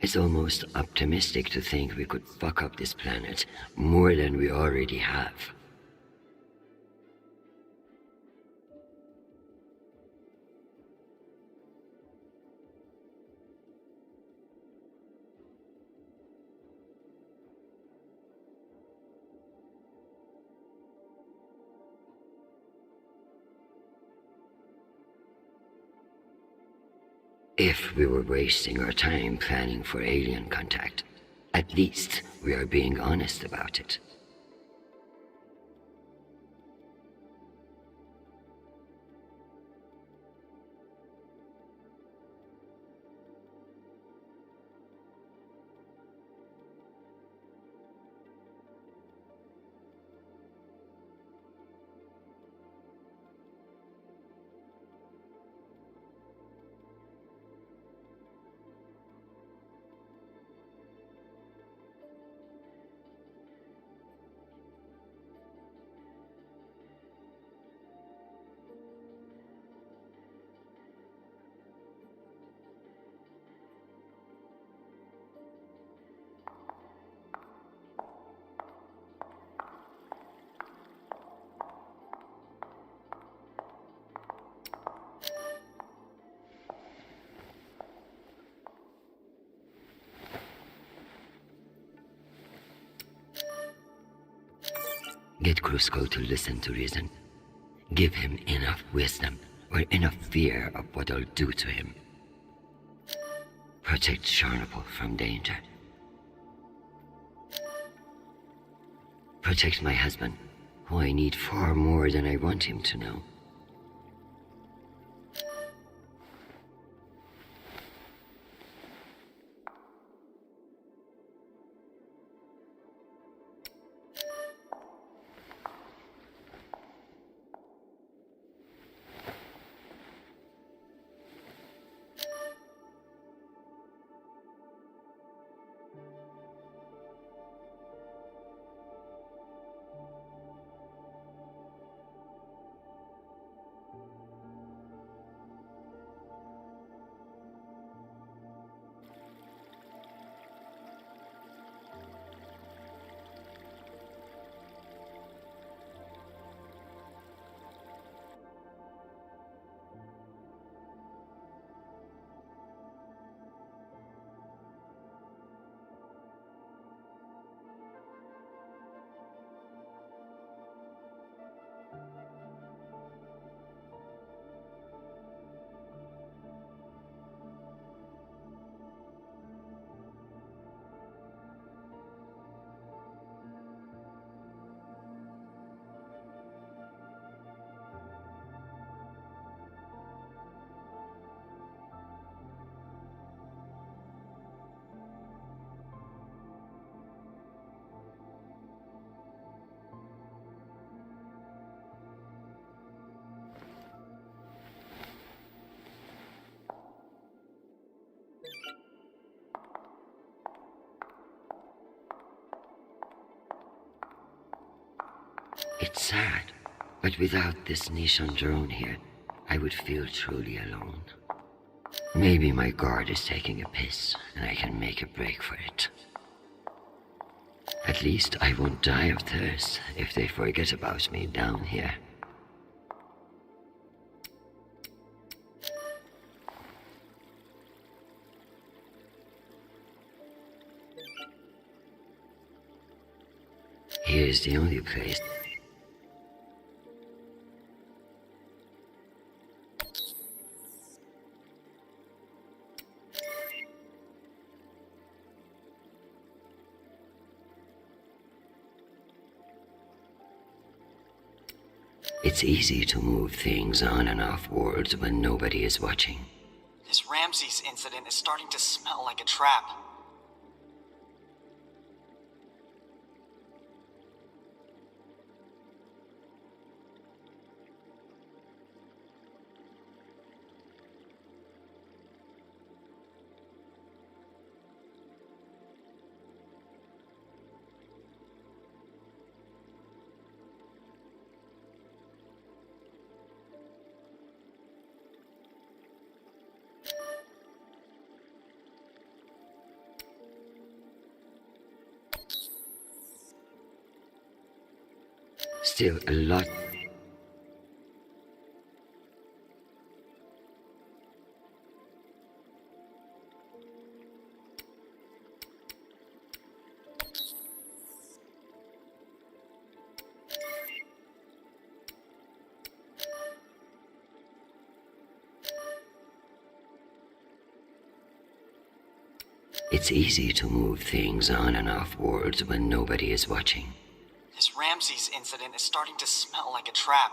It's almost optimistic to think we could fuck up this planet more than we already have. If we were wasting our time planning for alien contact, at least we are being honest about it. Get Crusoe to listen to reason. Give him enough wisdom or enough fear of what I'll do to him. Protect Chernobyl from danger. Protect my husband, who I need far more than I want him to know. It's sad, but without this Nishan drone here, I would feel truly alone. Maybe my guard is taking a piss, and I can make a break for it. At least I won't die of thirst if they forget about me down here. Here's the only place. It's easy to move things on and off worlds when nobody is watching. This Ramses incident is starting to smell like a trap. Still a lot. It's easy to move things on and off worlds when nobody is watching. This Ramses incident is starting to smell like a trap.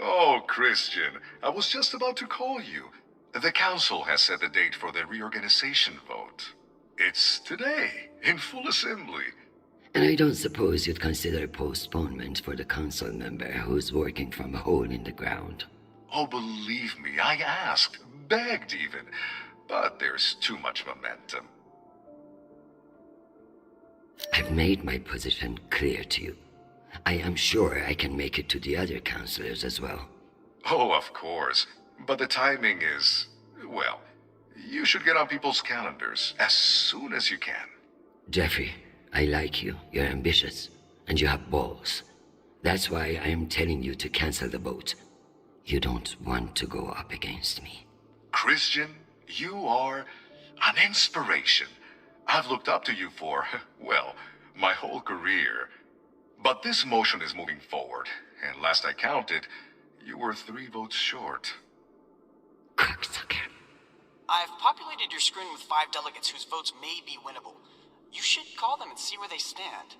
Oh, Christian, I was just about to call you. The council has set the date for the reorganization vote. It's today, in full assembly. And I don't suppose you'd consider a postponement for the council member who's working from a hole in the ground. Oh, believe me, I asked, begged even. But there's too much momentum. I've made my position clear to you. I am sure I can make it to the other councillors as well. Oh, of course. But the timing is, well, you should get on people's calendars as soon as you can. Jeffrey, I like you. You're ambitious. And you have balls. That's why I am telling you to cancel the vote. You don't want to go up against me. Christian, you are an inspiration. I've looked up to you for, well, my whole career. But this motion is moving forward, and last I counted, you were 3 votes short. Cocksucker. I've populated your screen with 5 delegates whose votes may be winnable. You should call them and see where they stand.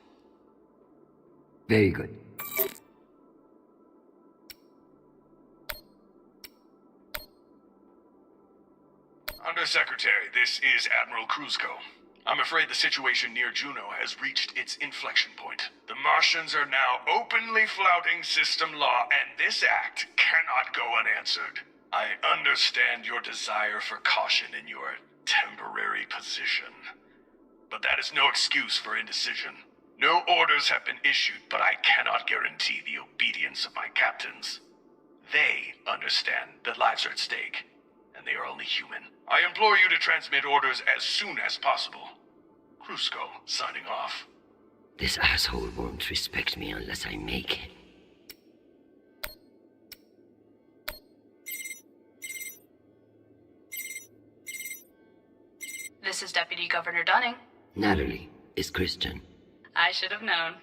Very good. Undersecretary, this is Admiral Kruzko. I'm afraid the situation near Juno has reached its inflection point. The Martians are now openly flouting system law, and this act cannot go unanswered. I understand your desire for caution in your temporary position. But that is no excuse for indecision. No orders have been issued, but I cannot guarantee the obedience of my captains. They understand that lives are at stake, and they are only human. I implore you to transmit orders as soon as possible. Crusko, signing off. This asshole won't respect me unless I make it. This is Deputy Governor Dunning. Natalie is Christian. I should have known.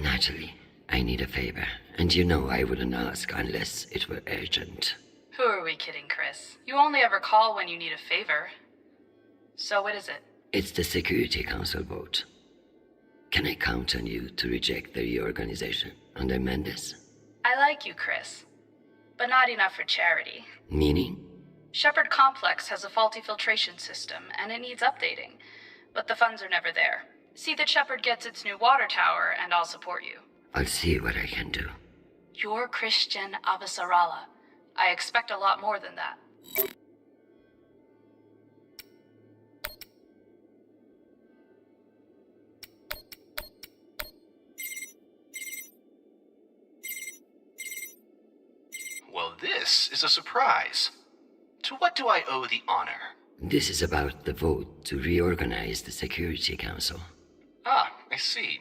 Natalie, I need a favor, and you know I wouldn't ask unless it were urgent. Who are we kidding, Chris? You only ever call when you need a favor. So what is it? It's the Security Council vote. Can I count on you to reject the reorganization under Mendes? I like you, Chris. But not enough for charity. Meaning? Shepherd Complex has a faulty filtration system, and it needs updating. But the funds are never there. See that Shepherd gets its new water tower, and I'll support you. I'll see what I can do. You're Christian Avasarala. I expect a lot more than that. Well, this is a surprise. To what do I owe the honor? This is about the vote to reorganize the Security Council. Ah, I see.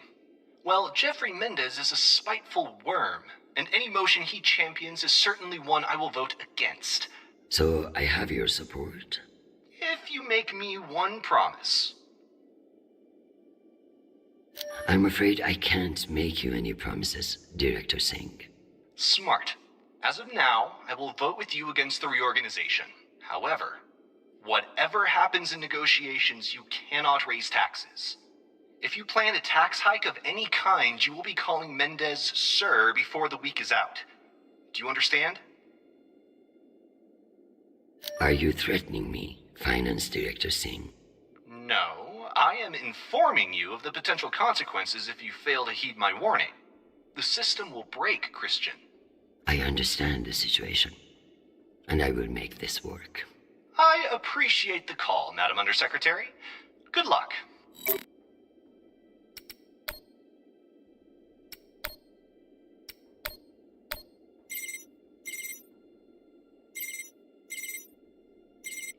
Well, Jeffrey Mendez is a spiteful worm, and any motion he champions is certainly one I will vote against. So I have your support? If you make me one promise. I'm afraid I can't make you any promises, Director Singh. Smart. As of now, I will vote with you against the reorganization. However, whatever happens in negotiations, you cannot raise taxes. If you plan a tax hike of any kind, you will be calling Mendez Sir before the week is out. Do you understand? Are you threatening me, Finance Director Singh? No, I am informing you of the potential consequences if you fail to heed my warning. The system will break, Christian. I understand the situation, and I will make this work. I appreciate the call, Madam Undersecretary. Good luck.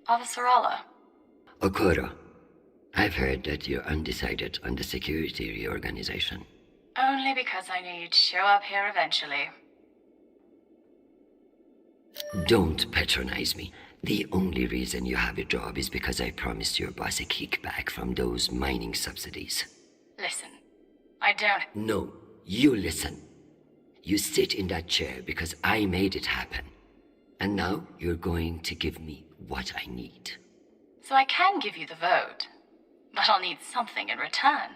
Avasarala. Okoro, I've heard that you're undecided on the security reorganization. Only because I knew you'd show up here eventually. Don't patronize me. The only reason you have a job is because I promised your boss a kickback from those mining subsidies. Listen, I don't... No, you listen. You sit in that chair because I made it happen. And now you're going to give me what I need. So I can give you the vote, but I'll need something in return.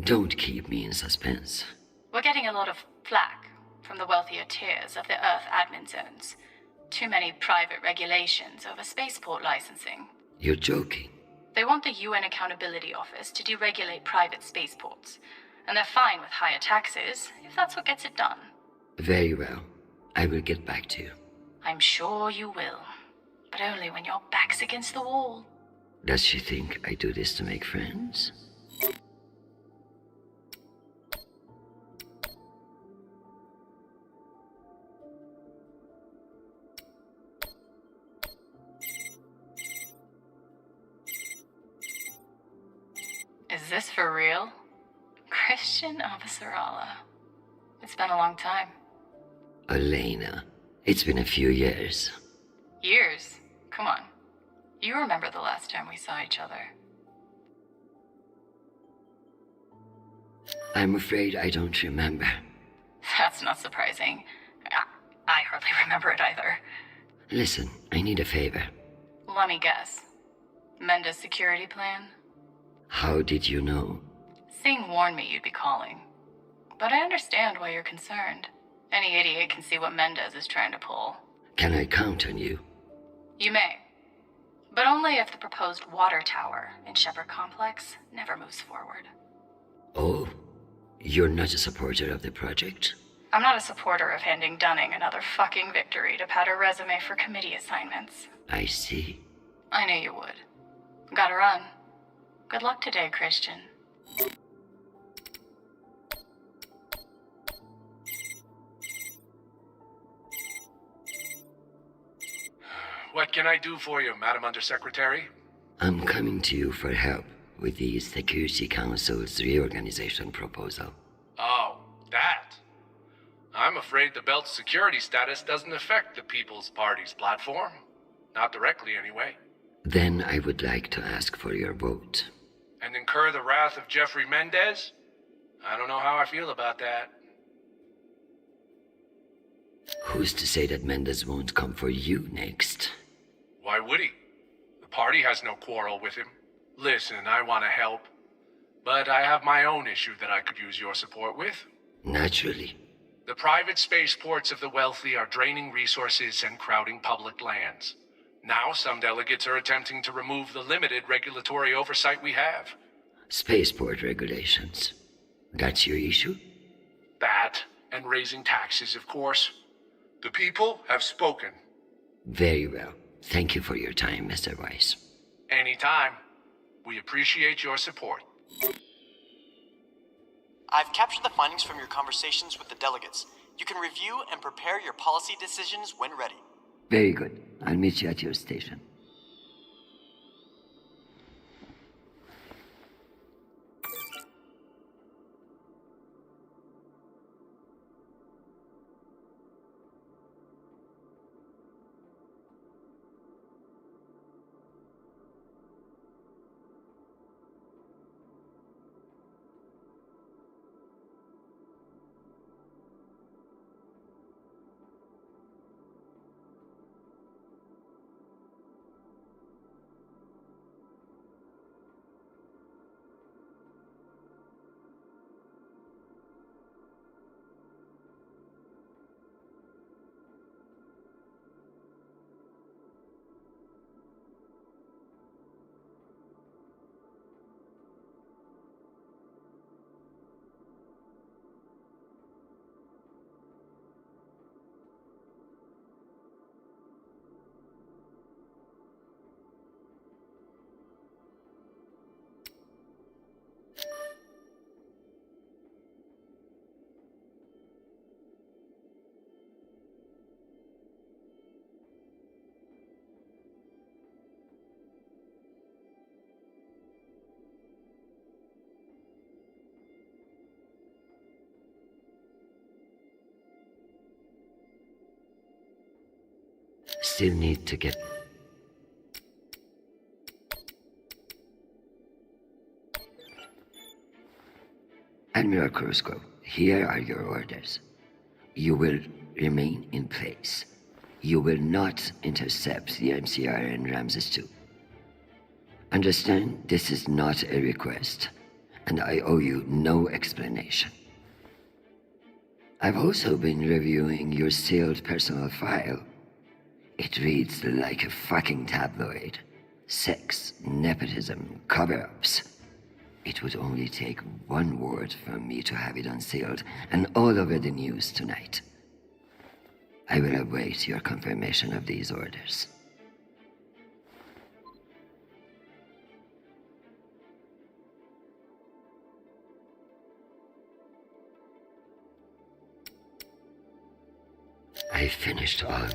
Don't keep me in suspense. We're getting a lot of flack from the wealthier tiers of the Earth admin zones. Too many private regulations over spaceport licensing. You're joking. They want the UN Accountability Office to deregulate private spaceports, and they're fine with higher taxes if that's what gets it done. Very well. I will get back to you. I'm sure you will, but only when your back's against the wall. Does she think I do this to make friends? Is this for real? Christian Avasarala. It's been a long time. Elena, it's been a few years. Years? Come on. You remember the last time we saw each other. I'm afraid I don't remember. That's not surprising. I hardly remember it either. Listen, I need a favor. Let me guess. Mendes security plan? How did you know? Singh warned me you'd be calling. But I understand why you're concerned. Any idiot can see what Mendez is trying to pull. Can I count on you? You may. But only if the proposed water tower in Shepherd Complex never moves forward. Oh, you're not a supporter of the project? I'm not a supporter of handing Dunning another fucking victory to pad her resume for committee assignments. I see. I knew you would. Gotta run. Good luck today, Christian. What can I do for you, Madam Undersecretary? I'm coming to you for help with the Security Council's reorganization proposal. Oh, that. I'm afraid the belt's security status doesn't affect the People's Party's platform. Not directly, anyway. Then I would like to ask for your vote. And incur the wrath of Jeffrey Mendez? I don't know how I feel about that. Who's to say that Mendez won't come for you next? Why would he? The party has no quarrel with him. Listen, I want to help. But I have my own issue that I could use your support with. Naturally. The private spaceports of the wealthy are draining resources and crowding public lands. Now some delegates are attempting to remove the limited regulatory oversight we have. Spaceport regulations. That's your issue? That, and raising taxes, of course. The people have spoken. Very well. Thank you for your time, Mr. Weiss. Anytime. We appreciate your support. I've captured the findings from your conversations with the delegates. You can review and prepare your policy decisions when ready. Very good. I'll meet you at your station. Still need to get... Admiral Kruzko, here are your orders. You will remain in place. You will not intercept the MCR and Ramses II. Understand, this is not a request, and I owe you no explanation. I've also been reviewing your sealed personal file. It reads like a fucking tabloid. Sex, nepotism, cover-ups. It would only take one word from me to have it unsealed and all over the news tonight. I will await your confirmation of these orders. I finished all.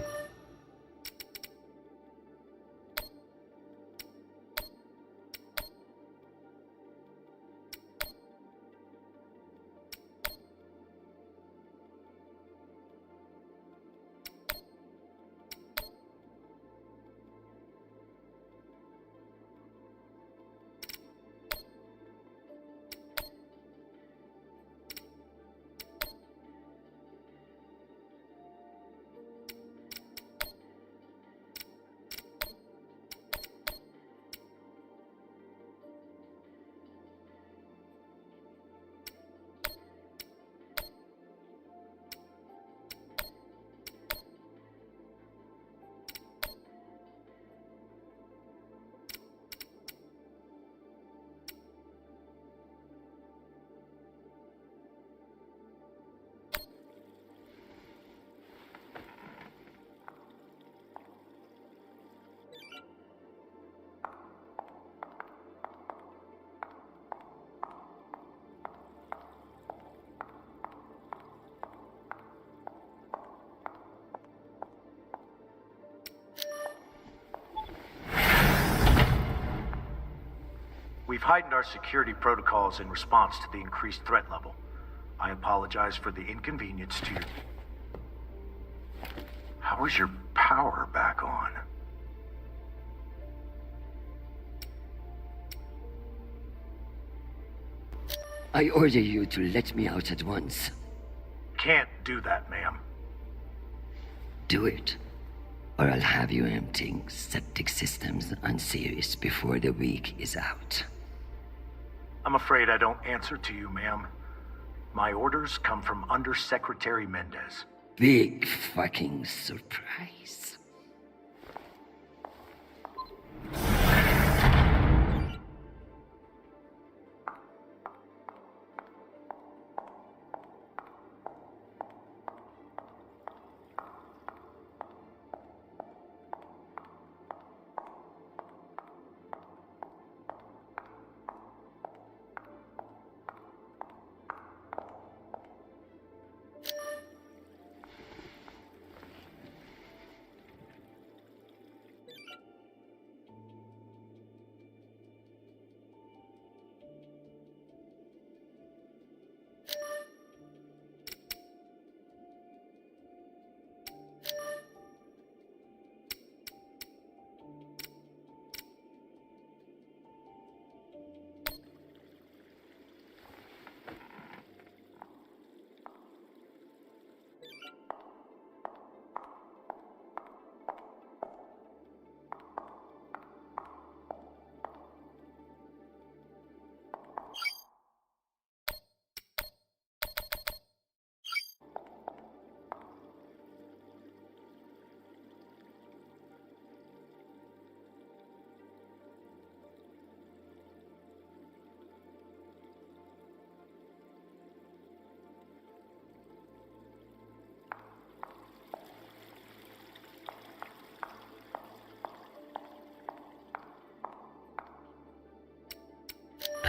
We've heightened our security protocols in response to the increased threat level. I apologize for the inconvenience to you. How is your power back on? I order you to let me out at once. Can't do that, ma'am. Do it, or I'll have you emptying septic systems on Sirius before the week is out. I'm afraid I don't answer to you, ma'am. My orders come from Undersecretary Mendez. Big fucking surprise.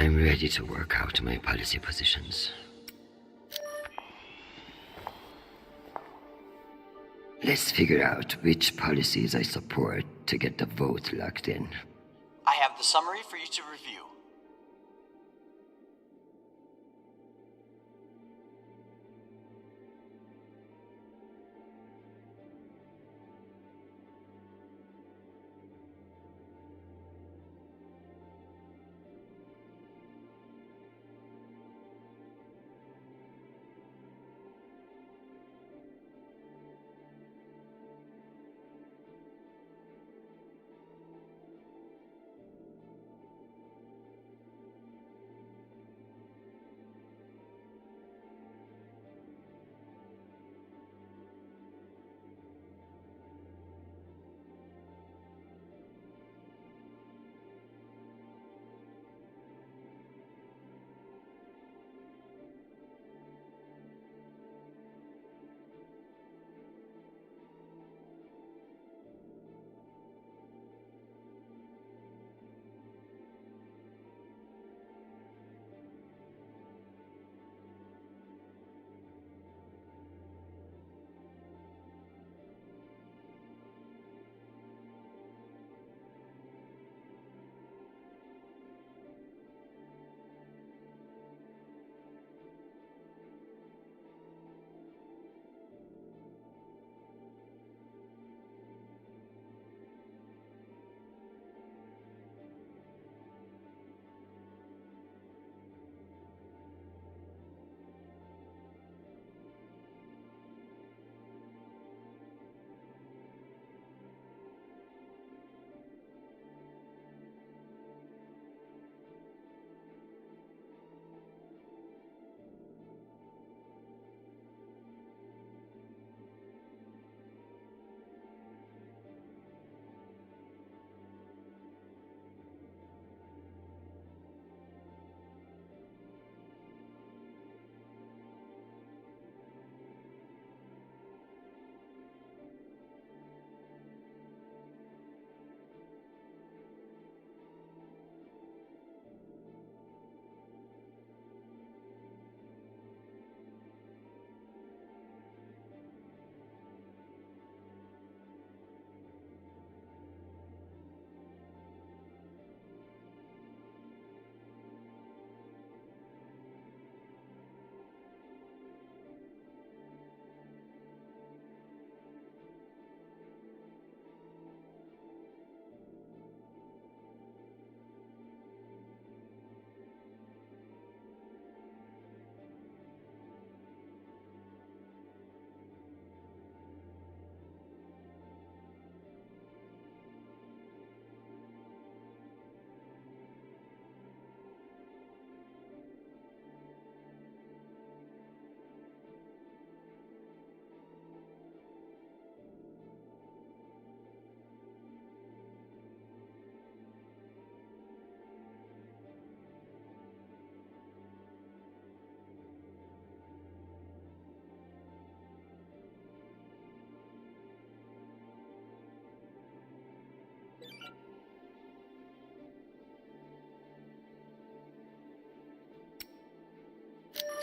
I'm ready to work out my policy positions. Let's figure out which policies I support to get the vote locked in. I have the summary for you to review.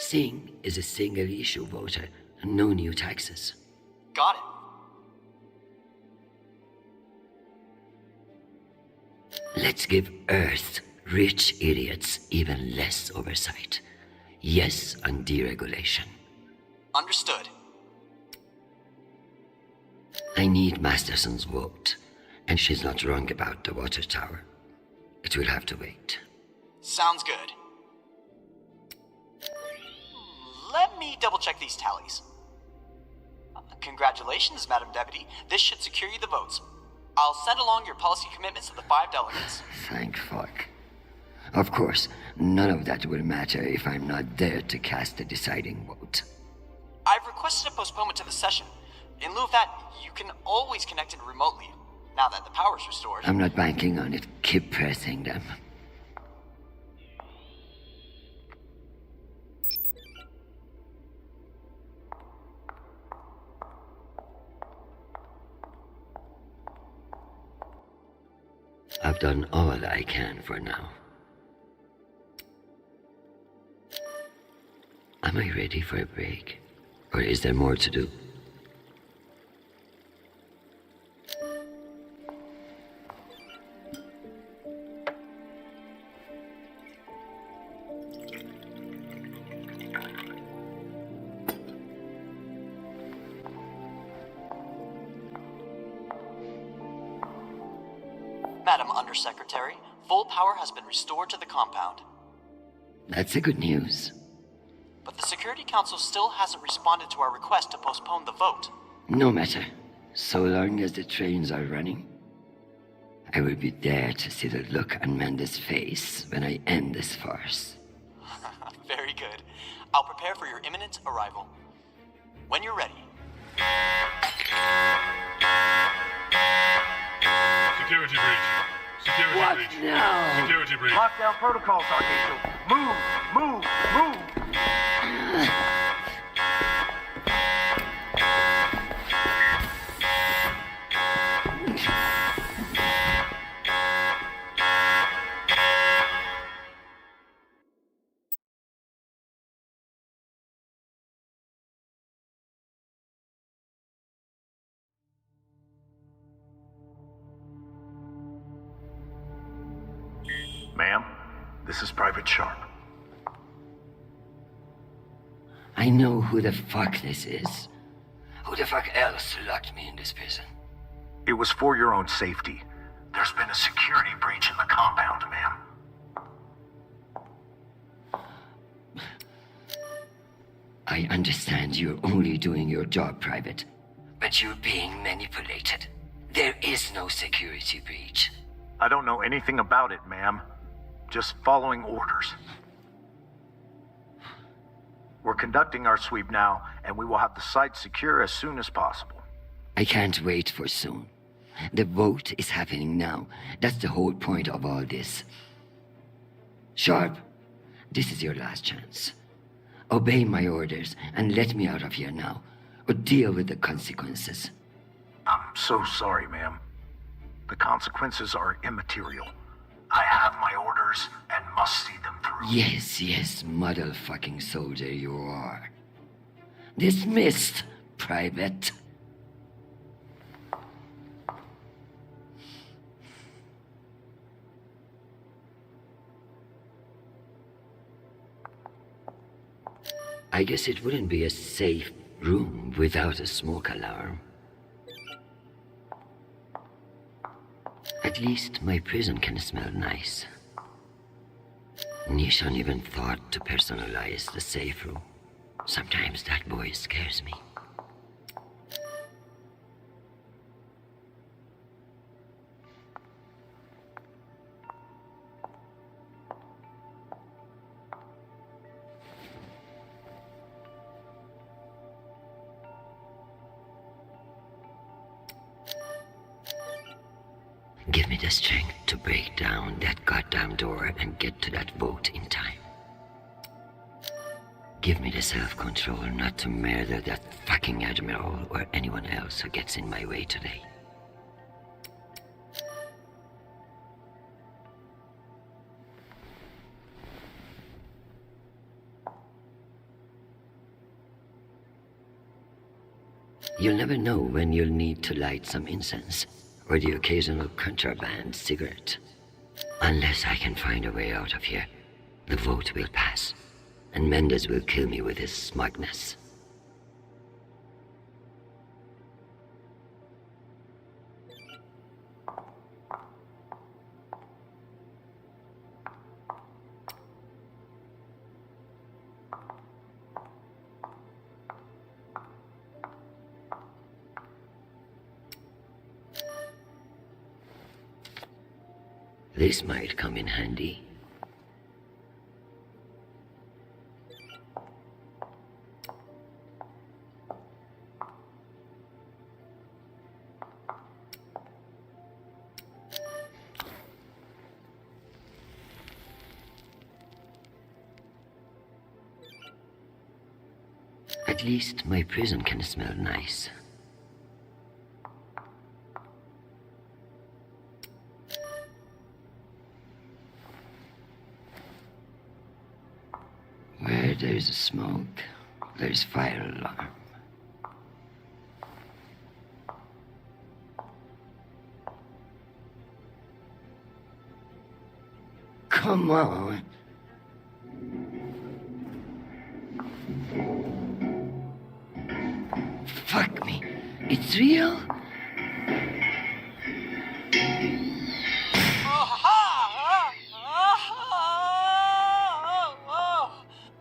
SKİN is a single-issue voter, no new taxes. Got it. Let's give Earth rich idiots even less oversight. Yes on deregulation. Understood. I need Masterson's vote, and she's not wrong about the water tower. It will have to wait. Sounds good. Let me double-check these tallies. Congratulations, Madam Deputy. This should secure you the votes. I'll send along your policy commitments to the 5 delegates. Thank fuck. Of course, none of that will matter if I'm not there to cast the deciding vote. I've requested a postponement to the session. In lieu of that, you can always connect in remotely, now that the power's restored. I'm not banking on it. Keep pressing them. I've done all I can for now. Am I ready for a break? Or is there more to do? Madam Undersecretary, full power has been restored to the compound. That's the good news. But the Security Council still hasn't responded to our request to postpone the vote. No matter. So long as the trains are running, I will be there to see the look on Amanda's face when I end this farce. Very good. I'll prepare for your imminent arrival. When you're ready. Security breach. Security What breach. now? Security breach. Lockdown protocols, Archangel. Move, move, move. Ma'am, this is Private Sharp. I know who the fuck this is. Who the fuck else locked me in this prison? It was for your own safety. There's been a security breach in the compound, ma'am. I understand you're only doing your job, Private. But you're being manipulated. There is no security breach. I don't know anything about it, ma'am. Just following orders. We're conducting our sweep now, and we will have the site secure as soon as possible. I can't wait for soon. The vote is happening now. That's the whole point of all this. Sharp, this is your last chance. Obey my orders and let me out of here now, or deal with the consequences. I'm so sorry, ma'am. The consequences are immaterial. I have my orders and must see them through. Yes, motherfucking soldier you are. Dismissed, Private. I guess it wouldn't be a safe room without a smoke alarm. At least my prison can smell nice. Nishan even thought to personalize the safe room. Sometimes that boy scares me. Give me the strength to break down that goddamn door and get to that vote in time. Give me the self-control not to murder that fucking admiral or anyone else who gets in my way today. You'll never know when you'll need to light some incense or the occasional contraband cigarette. Unless I can find a way out of here, the vote will pass, and Mendes will kill me with his smugness. This might come in handy. At least my prison can smell nice. Where there's smoke, there's fire alarm. Come on. Fuck me. It's real?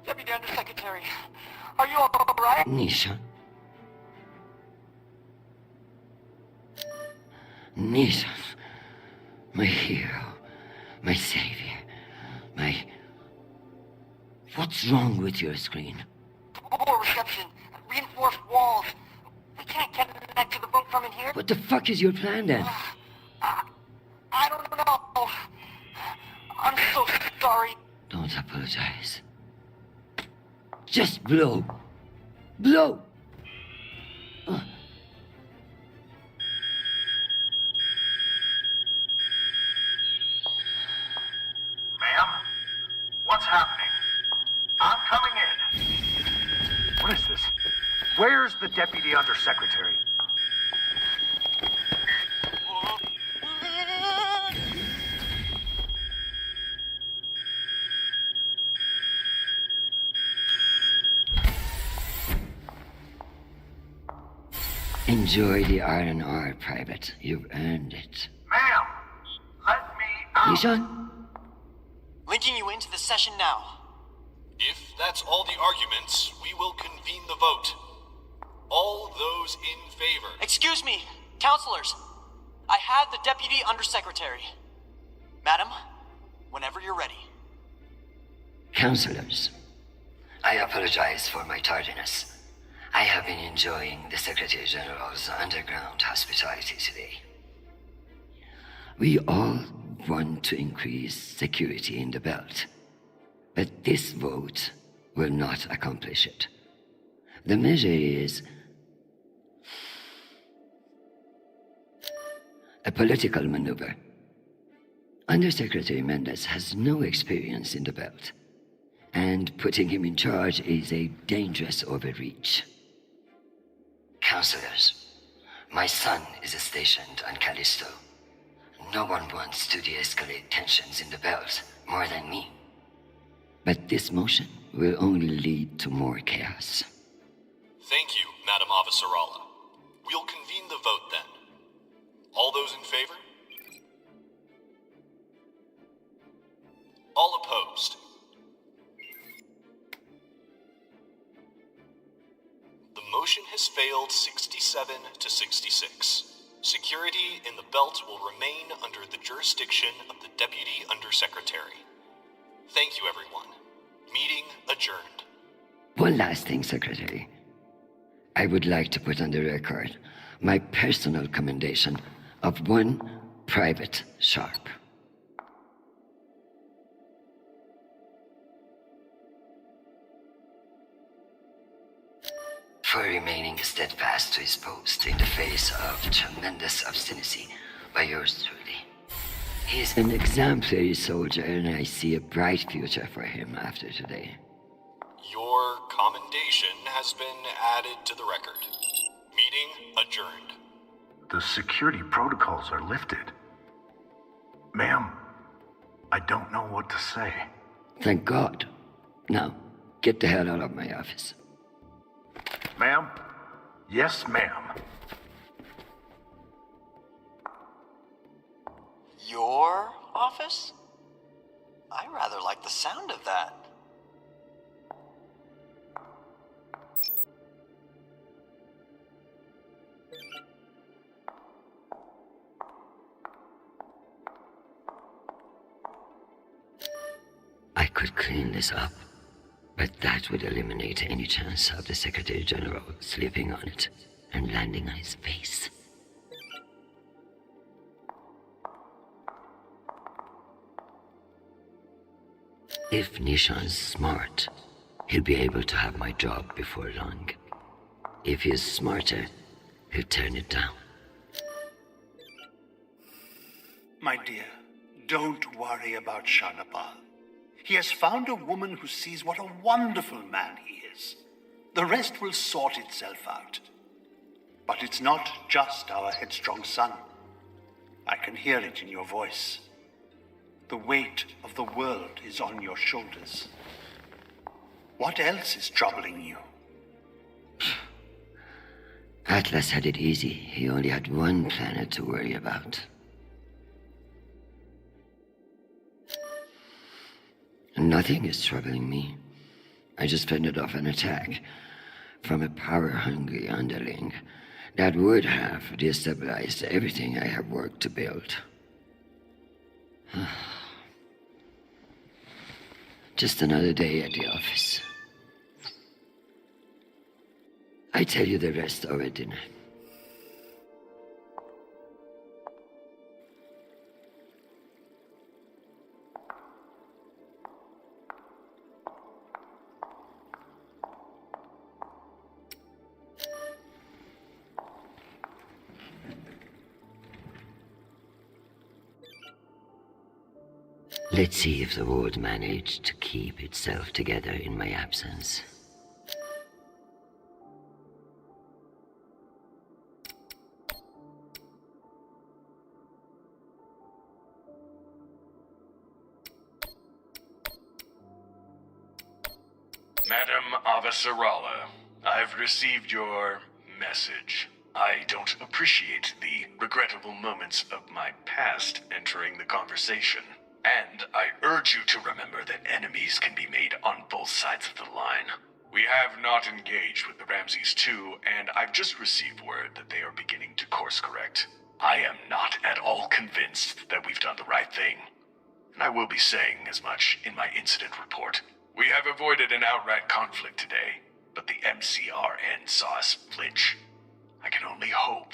Deputy Undersecretary, are you all right? Nisha. Nisha. My hero. My savior. My... What's wrong with your screen? Poor reception. Reinforced walls. We can't get back to the boat from in here. What the fuck is your plan then? I don't know. I'm so sorry. Don't apologize. Just blow. Blow! Ma'am? What's happening? I'm coming in. What is this? Where's the Deputy Undersecretary? Enjoy the R&R, Private. You've earned it. Ma'am! Let me out! Nishan? Linking you into the session now. If that's all the arguments, we will convene the vote. All those in favor. Excuse me, counselors. I have the Deputy Undersecretary. Madam, whenever you're ready. Counselors, I apologize for my tardiness. I have been enjoying the Secretary General's underground hospitality today. We all want to increase security in the belt, but this vote will not accomplish it. The measure is a political maneuver. Undersecretary Mendes has no experience in the belt, and putting him in charge is a dangerous overreach. Counselors, my son is stationed on Callisto. No one wants to de-escalate tensions in the belt more than me. But this motion will only lead to more chaos. Thank you, Madam Avasarala. We'll convene the vote then. All those in favor? All opposed? The motion has failed 67 to 66. Security in the belt will remain under the jurisdiction of the Deputy Undersecretary. Thank you, everyone. Meeting adjourned. One last thing, Secretary. I would like to put on the record my personal commendation of one Private Sharp. For remaining steadfast to his post in the face of tremendous obstinacy by yours truly. He's an exemplary soldier, and I see a bright future for him after today. Your commendation has been added to the record. Meeting adjourned. The security protocols are lifted. Ma'am, I don't know what to say. Thank God. Now, get the hell out of my office. Ma'am? Yes, ma'am. Your office? I rather like the sound of that. I could clean this up, but that would eliminate any chance of the Secretary General slipping on it and landing on his face. If Nishan's smart, he'll be able to have my job before long. If he's smarter, he'll turn it down. My dear, don't worry about Shanapal. He has found a woman who sees what a wonderful man he is. The rest will sort itself out. But it's not just our headstrong son. I can hear it in your voice. The weight of the world is on your shoulders. What else is troubling you? Atlas had it easy. He only had one planet to worry about. Nothing is troubling me. I just fended off an attack from a power-hungry underling that would have destabilized everything I have worked to build. Just another day at the office. I tell you the rest over dinner. Let's see if the world managed to keep itself together in my absence. Madam Avasarala, I've received your message. I don't appreciate the regrettable moments of my past entering the conversation. And I urge you to remember that enemies can be made on both sides of the line. We have not engaged with the Ramses II, and I've just received word that they are beginning to course correct. I am not at all convinced that we've done the right thing, and I will be saying as much in my incident report. We have avoided an outright conflict today, but the MCRN saw us flinch. I can only hope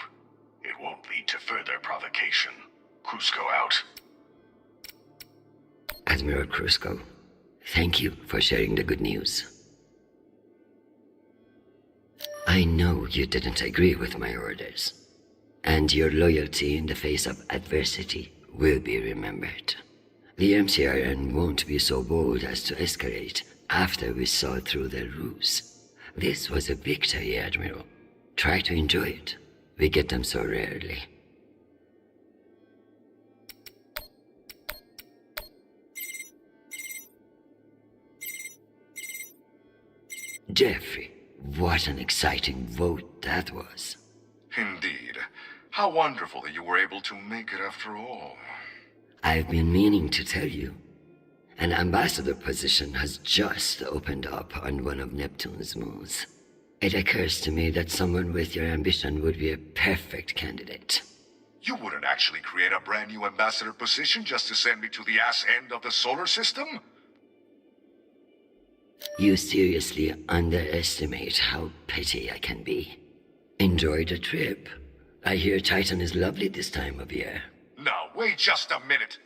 it won't lead to further provocation. Cusco out. Admiral Cusco, thank you for sharing the good news. I know you didn't agree with my orders, and your loyalty in the face of adversity will be remembered. The MCRN won't be so bold as to escalate after we saw through their ruse. This was a victory, Admiral. Try to enjoy it. We get them so rarely. Jeffrey, what an exciting vote that was. Indeed. How wonderful that you were able to make it after all. I've been meaning to tell you. An ambassador position has just opened up on one of Neptune's moons. It occurs to me that someone with your ambition would be a perfect candidate. You wouldn't actually create a brand new ambassador position just to send me to the ass end of the solar system? You seriously underestimate how petty I can be. Enjoy the trip. I hear Titan is lovely this time of year. Now, wait just a minute.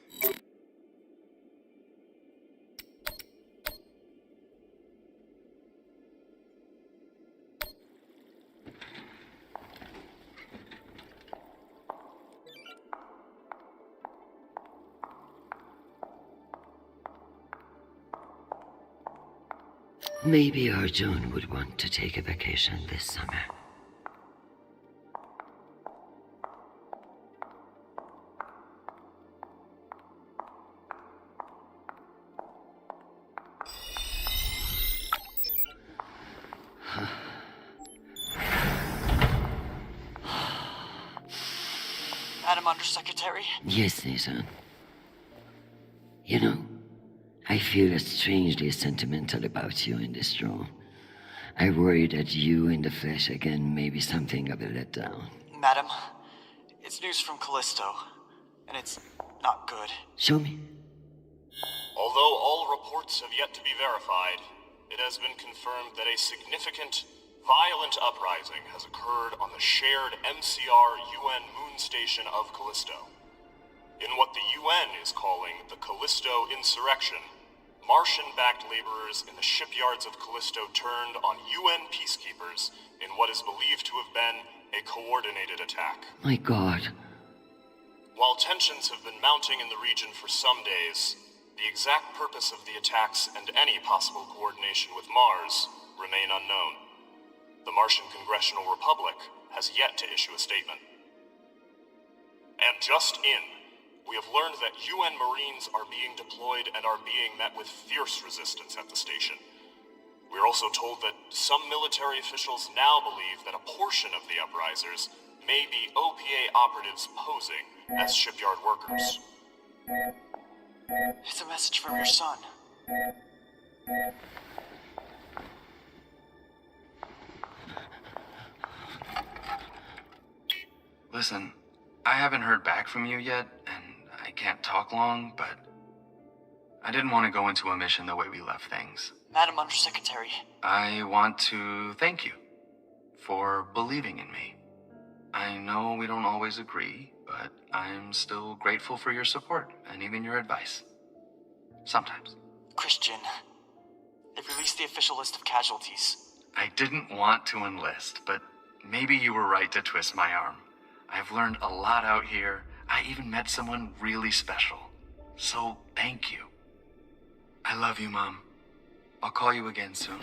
Maybe Arjun would want to take a vacation this summer. Madam Undersecretary? Yes, Nathan. You know, I feel strangely sentimental about you in this room. I worry that you in the flesh again may be something of a letdown. Madam, it's news from Callisto, and it's not good. Show me. Although all reports have yet to be verified, it has been confirmed that a significant, violent uprising has occurred on the shared MCR UN moon station of Callisto. In what the UN is calling the Callisto insurrection, Martian-backed laborers in the shipyards of Callisto turned on UN peacekeepers in what is believed to have been a coordinated attack. My God. While tensions have been mounting in the region for some days, the exact purpose of the attacks and any possible coordination with Mars remain unknown. The Martian Congressional Republic has yet to issue a statement. And just in, we have learned that UN Marines are being deployed and are being met with fierce resistance at the station. We are also told that some military officials now believe that a portion of the uprisers may be OPA operatives posing as shipyard workers. It's a message from your son. Listen, I haven't heard back from you yet, and I can't talk long, but I didn't want to go into a mission the way we left things. Madam Undersecretary. I want to thank you for believing in me. I know we don't always agree, but I'm still grateful for your support and even your advice. Sometimes. Christian, they've released the official list of casualties. I didn't want to enlist, but maybe you were right to twist my arm. I've learned a lot out here. I even met someone really special. So thank you. I love you, Mom. I'll call you again soon.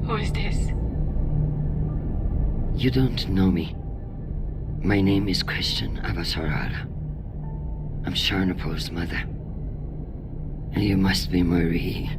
Who is this? You don't know me. My name is Christian Avasarala. I'm Sharnapur's mother. And you must be Marie.